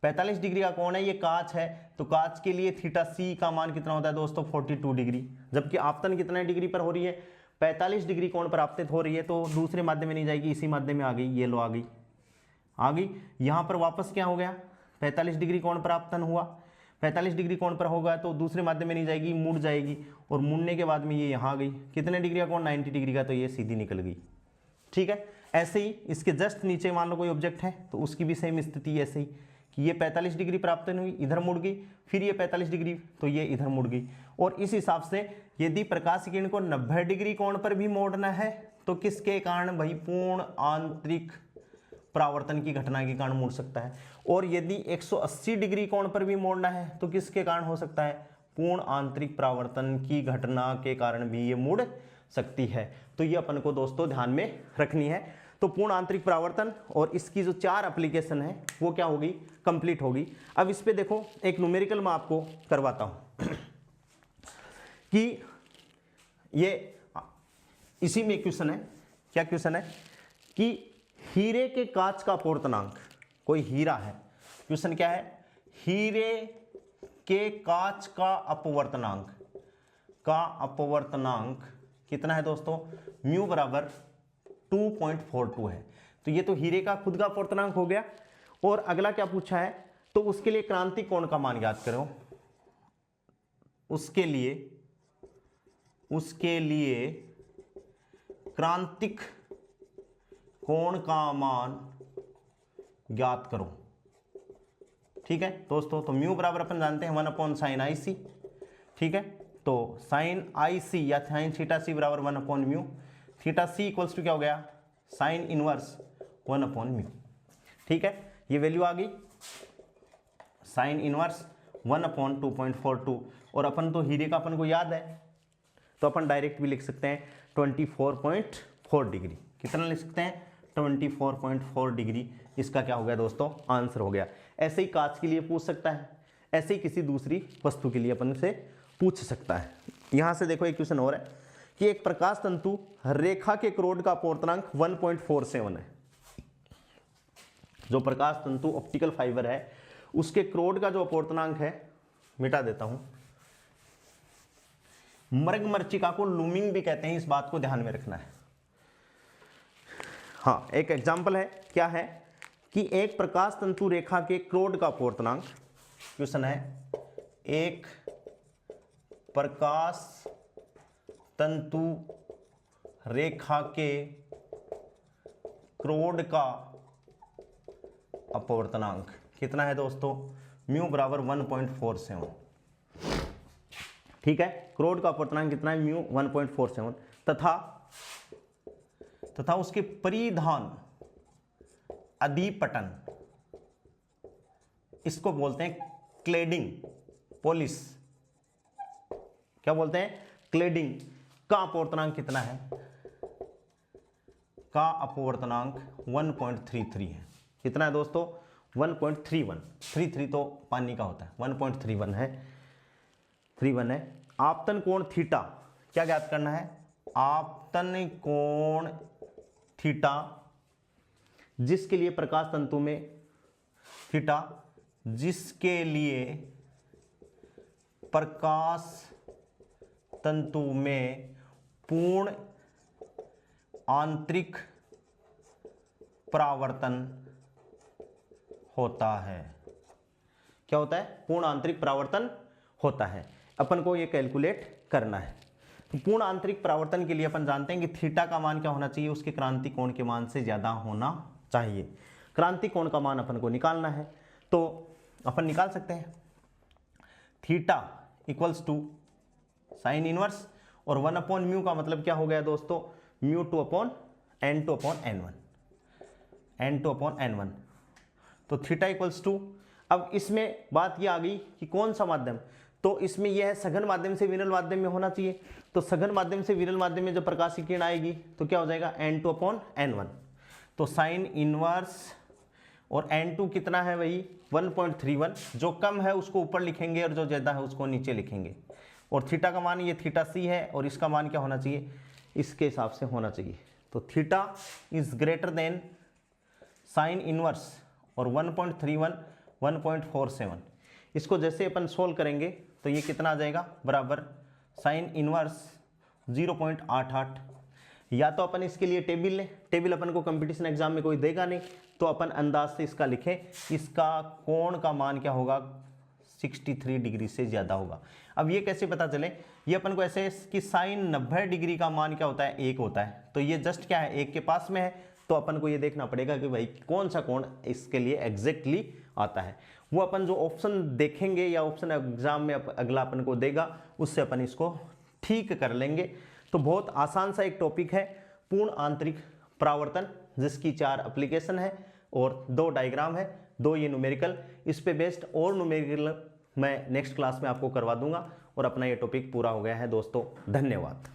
45 डिग्री का कोण है, ये कांच है, तो कांच के लिए थीटा सी का मान कितना होता है दोस्तों, 42 डिग्री। जबकि आपतन कितने डिग्री पर हो रही है, 45 डिग्री कोण पर आपतित हो रही है, तो दूसरे माध्यम में नहीं जाएगी, इसी माध्यम में आ गई, ये लो आ गई, आ गई। यहाँ पर वापस क्या हो गया, 45 डिग्री कोण पर आपतन हुआ, 45 डिग्री कोण पर होगा तो दूसरे माध्यम में नहीं जाएगी, मुड़ जाएगी, और मुड़ने के बाद में ये यहाँ आ गई, कितने डिग्री का कोण, 90 डिग्री का, तो ये सीधी निकल गई। ठीक है, ऐसे ही इसके जस्ट नीचे मान लो कोई ऑब्जेक्ट है तो उसकी भी सेम स्थिति ऐसे ही कि ये 45 डिग्री प्राप्त हुई, इधर मुड़ गई, फिर ये 45 डिग्री तो ये इधर मुड़ गई। और इस हिसाब से यदि प्रकाश किरण को 90 डिग्री कोण पर भी मोड़ना है तो किसके कारण भाई, पूर्ण आंतरिक परावर्तन की घटना के कारण मुड़ सकता है। और यदि 180 डिग्री कोण पर भी मोड़ना है तो किसके कारण हो सकता है, पूर्ण आंतरिक परावर्तन की घटना के कारण भी ये मुड़ सकती है। तो ये अपन को दोस्तों ध्यान में रखनी है। तो पूर्ण आंतरिक परावर्तन और इसकी जो 4 एप्लीकेशन है वो क्या होगी, कंप्लीट होगी। अब इस पे देखो एक न्यूमेरिकल मैं आपको करवाता हूं कि ये इसी में क्वेश्चन है, क्या क्वेश्चन है कि हीरे के कांच का अपवर्तनांक, कोई हीरा है, क्वेश्चन क्या है, हीरे के कांच का अपवर्तनांक कितना है दोस्तों, म्यू बराबर 2.42 है। तो ये तो हीरे का खुद का अपवर्तनांक हो गया। और अगला क्या पूछा है, तो उसके लिए क्रांतिक कोण का मान याद करो, उसके लिए क्रांतिक कोण का मान ज्ञात करो। ठीक है दोस्तों, तो म्यू बराबर अपन जानते हैं 1/sin IC। ठीक है, तो sin IC या sin थीटा सी बराबर 1/म्यू, थीटा सी इक्वल्स टू क्या हो गया, साइन इनवर्स 1/म्यू। ठीक है, ये वैल्यू आ गई, साइन इनवर्स 1/2.42। और अपन तो हीरे का अपन को याद है, तो अपन डायरेक्ट भी लिख सकते हैं 24.4 डिग्री। कितना लिख सकते हैं, 24.4 डिग्री। इसका क्या हो गया दोस्तों, आंसर हो गया। ऐसे ही कांच के लिए पूछ सकता है, ऐसे ही किसी दूसरी वस्तु के लिए अपन से पूछ सकता है। यहां से देखो एक क्वेश्चन और है कि एक प्रकाश तंतु रेखा के क्रोड का अपवर्तनांक 1.47 है। जो प्रकाश तंतु ऑप्टिकल फाइबर है उसके क्रोड का जो अपवर्तनांक है, मिटा देता हूं, मृगमरीचिका को लूमिंग भी कहते हैं, इस बात को ध्यान में रखना है। हाँ, एक एग्जाम्पल है, क्या है कि एक प्रकाश तंतु रेखा के क्रोड का अपवर्तनांक, क्वेश्चन है एक प्रकाश तंतु रेखा के क्रोड का अपवर्तनांक कितना है दोस्तों, म्यू बराबर 1.47। ठीक है, क्रोड का अपवर्तनांक कितना है, म्यू 1.47, तथा उसके परिधान अधिपटन, इसको बोलते हैं क्लेडिंग पॉलिश, क्या बोलते हैं, क्लेडिंग का अपवर्तनांक कितना है, का अपवर्तनांक 1.33 है। कितना है दोस्तों, 1.31, 33 तो पानी का होता है, 1.31 है, 31 है। आपतन कोण थीटा क्या ज्ञात करना है, आपतन कोण थीटा जिसके लिए प्रकाश तंतु में थीटा, जिसके लिए प्रकाश तंतु में पूर्ण आंतरिक परावर्तन होता है। क्या होता है, पूर्ण आंतरिक परावर्तन होता है। अपन को ये कैलकुलेट करना है। तो पूर्ण आंतरिक परावर्तन के लिए अपन जानते हैं कि थीटा का मान क्या होना चाहिए, उसके क्रांतिक कोण के मान से ज्यादा होना चाहिए। क्रांतिक कोण का मान अपन को निकालना है, तो अपन निकाल सकते हैं, theta equals to sine inverse, और 1/μ का मतलब क्या हो गया दोस्तों, μ2/n2/n1, n2/n1। तो थीटा इक्वल्स टू, अब इसमें बात ये आ गई कि कौन सा माध्यम, तो इसमें यह है सघन माध्यम से विरल माध्यम में होना चाहिए। तो सघन माध्यम से विरल माध्यम में जब प्रकाश की किरण आएगी तो क्या हो जाएगा, n2/n1। तो साइन इनवर्स और n2 कितना है वही 1.31, जो कम है उसको ऊपर लिखेंगे और जो ज़्यादा है उसको नीचे लिखेंगे। और थीटा का मान ये थीटा सी है, और इसका मान क्या होना चाहिए, इसके हिसाब से होना चाहिए। तो theta is greater than sign inverse और 1.31 1.47। इसको जैसे अपन सोल्व करेंगे तो ये कितना आ जाएगा, बराबर साइन इनवर्स 0.88। या तो अपन इसके लिए टेबल लें, टेबल अपन को कंपटीशन एग्जाम में कोई देगा नहीं, तो अपन अंदाज से इसका लिखें, इसका कोण का मान क्या होगा, 63 डिग्री से ज़्यादा होगा। अब ये कैसे पता चले, ये अपन को ऐसे कि साइन 90 डिग्री का मान क्या होता है, 1 होता है, तो ये जस्ट क्या है, 1 के पास में है, तो अपन को ये देखना पड़ेगा कि भाई कौन सा कोण इसके लिए एग्जैक्टली आता है। वो अपन जो ऑप्शन देखेंगे या ऑप्शन एग्जाम में अगला अपन को देगा, उससे अपन इसको ठीक कर लेंगे। तो बहुत आसान सा एक टॉपिक है, पूर्ण आंतरिक परावर्तन, जिसकी 4 एप्लीकेशन है और 2 डायग्राम है, 2 ये न्यूमेरिकल। इस पे बेस्ड और न्यूमेरिकल मैं नेक्स्ट क्लास में आपको करवा दूंगा। और अपना ये टॉपिक पूरा हो गया है दोस्तों, धन्यवाद।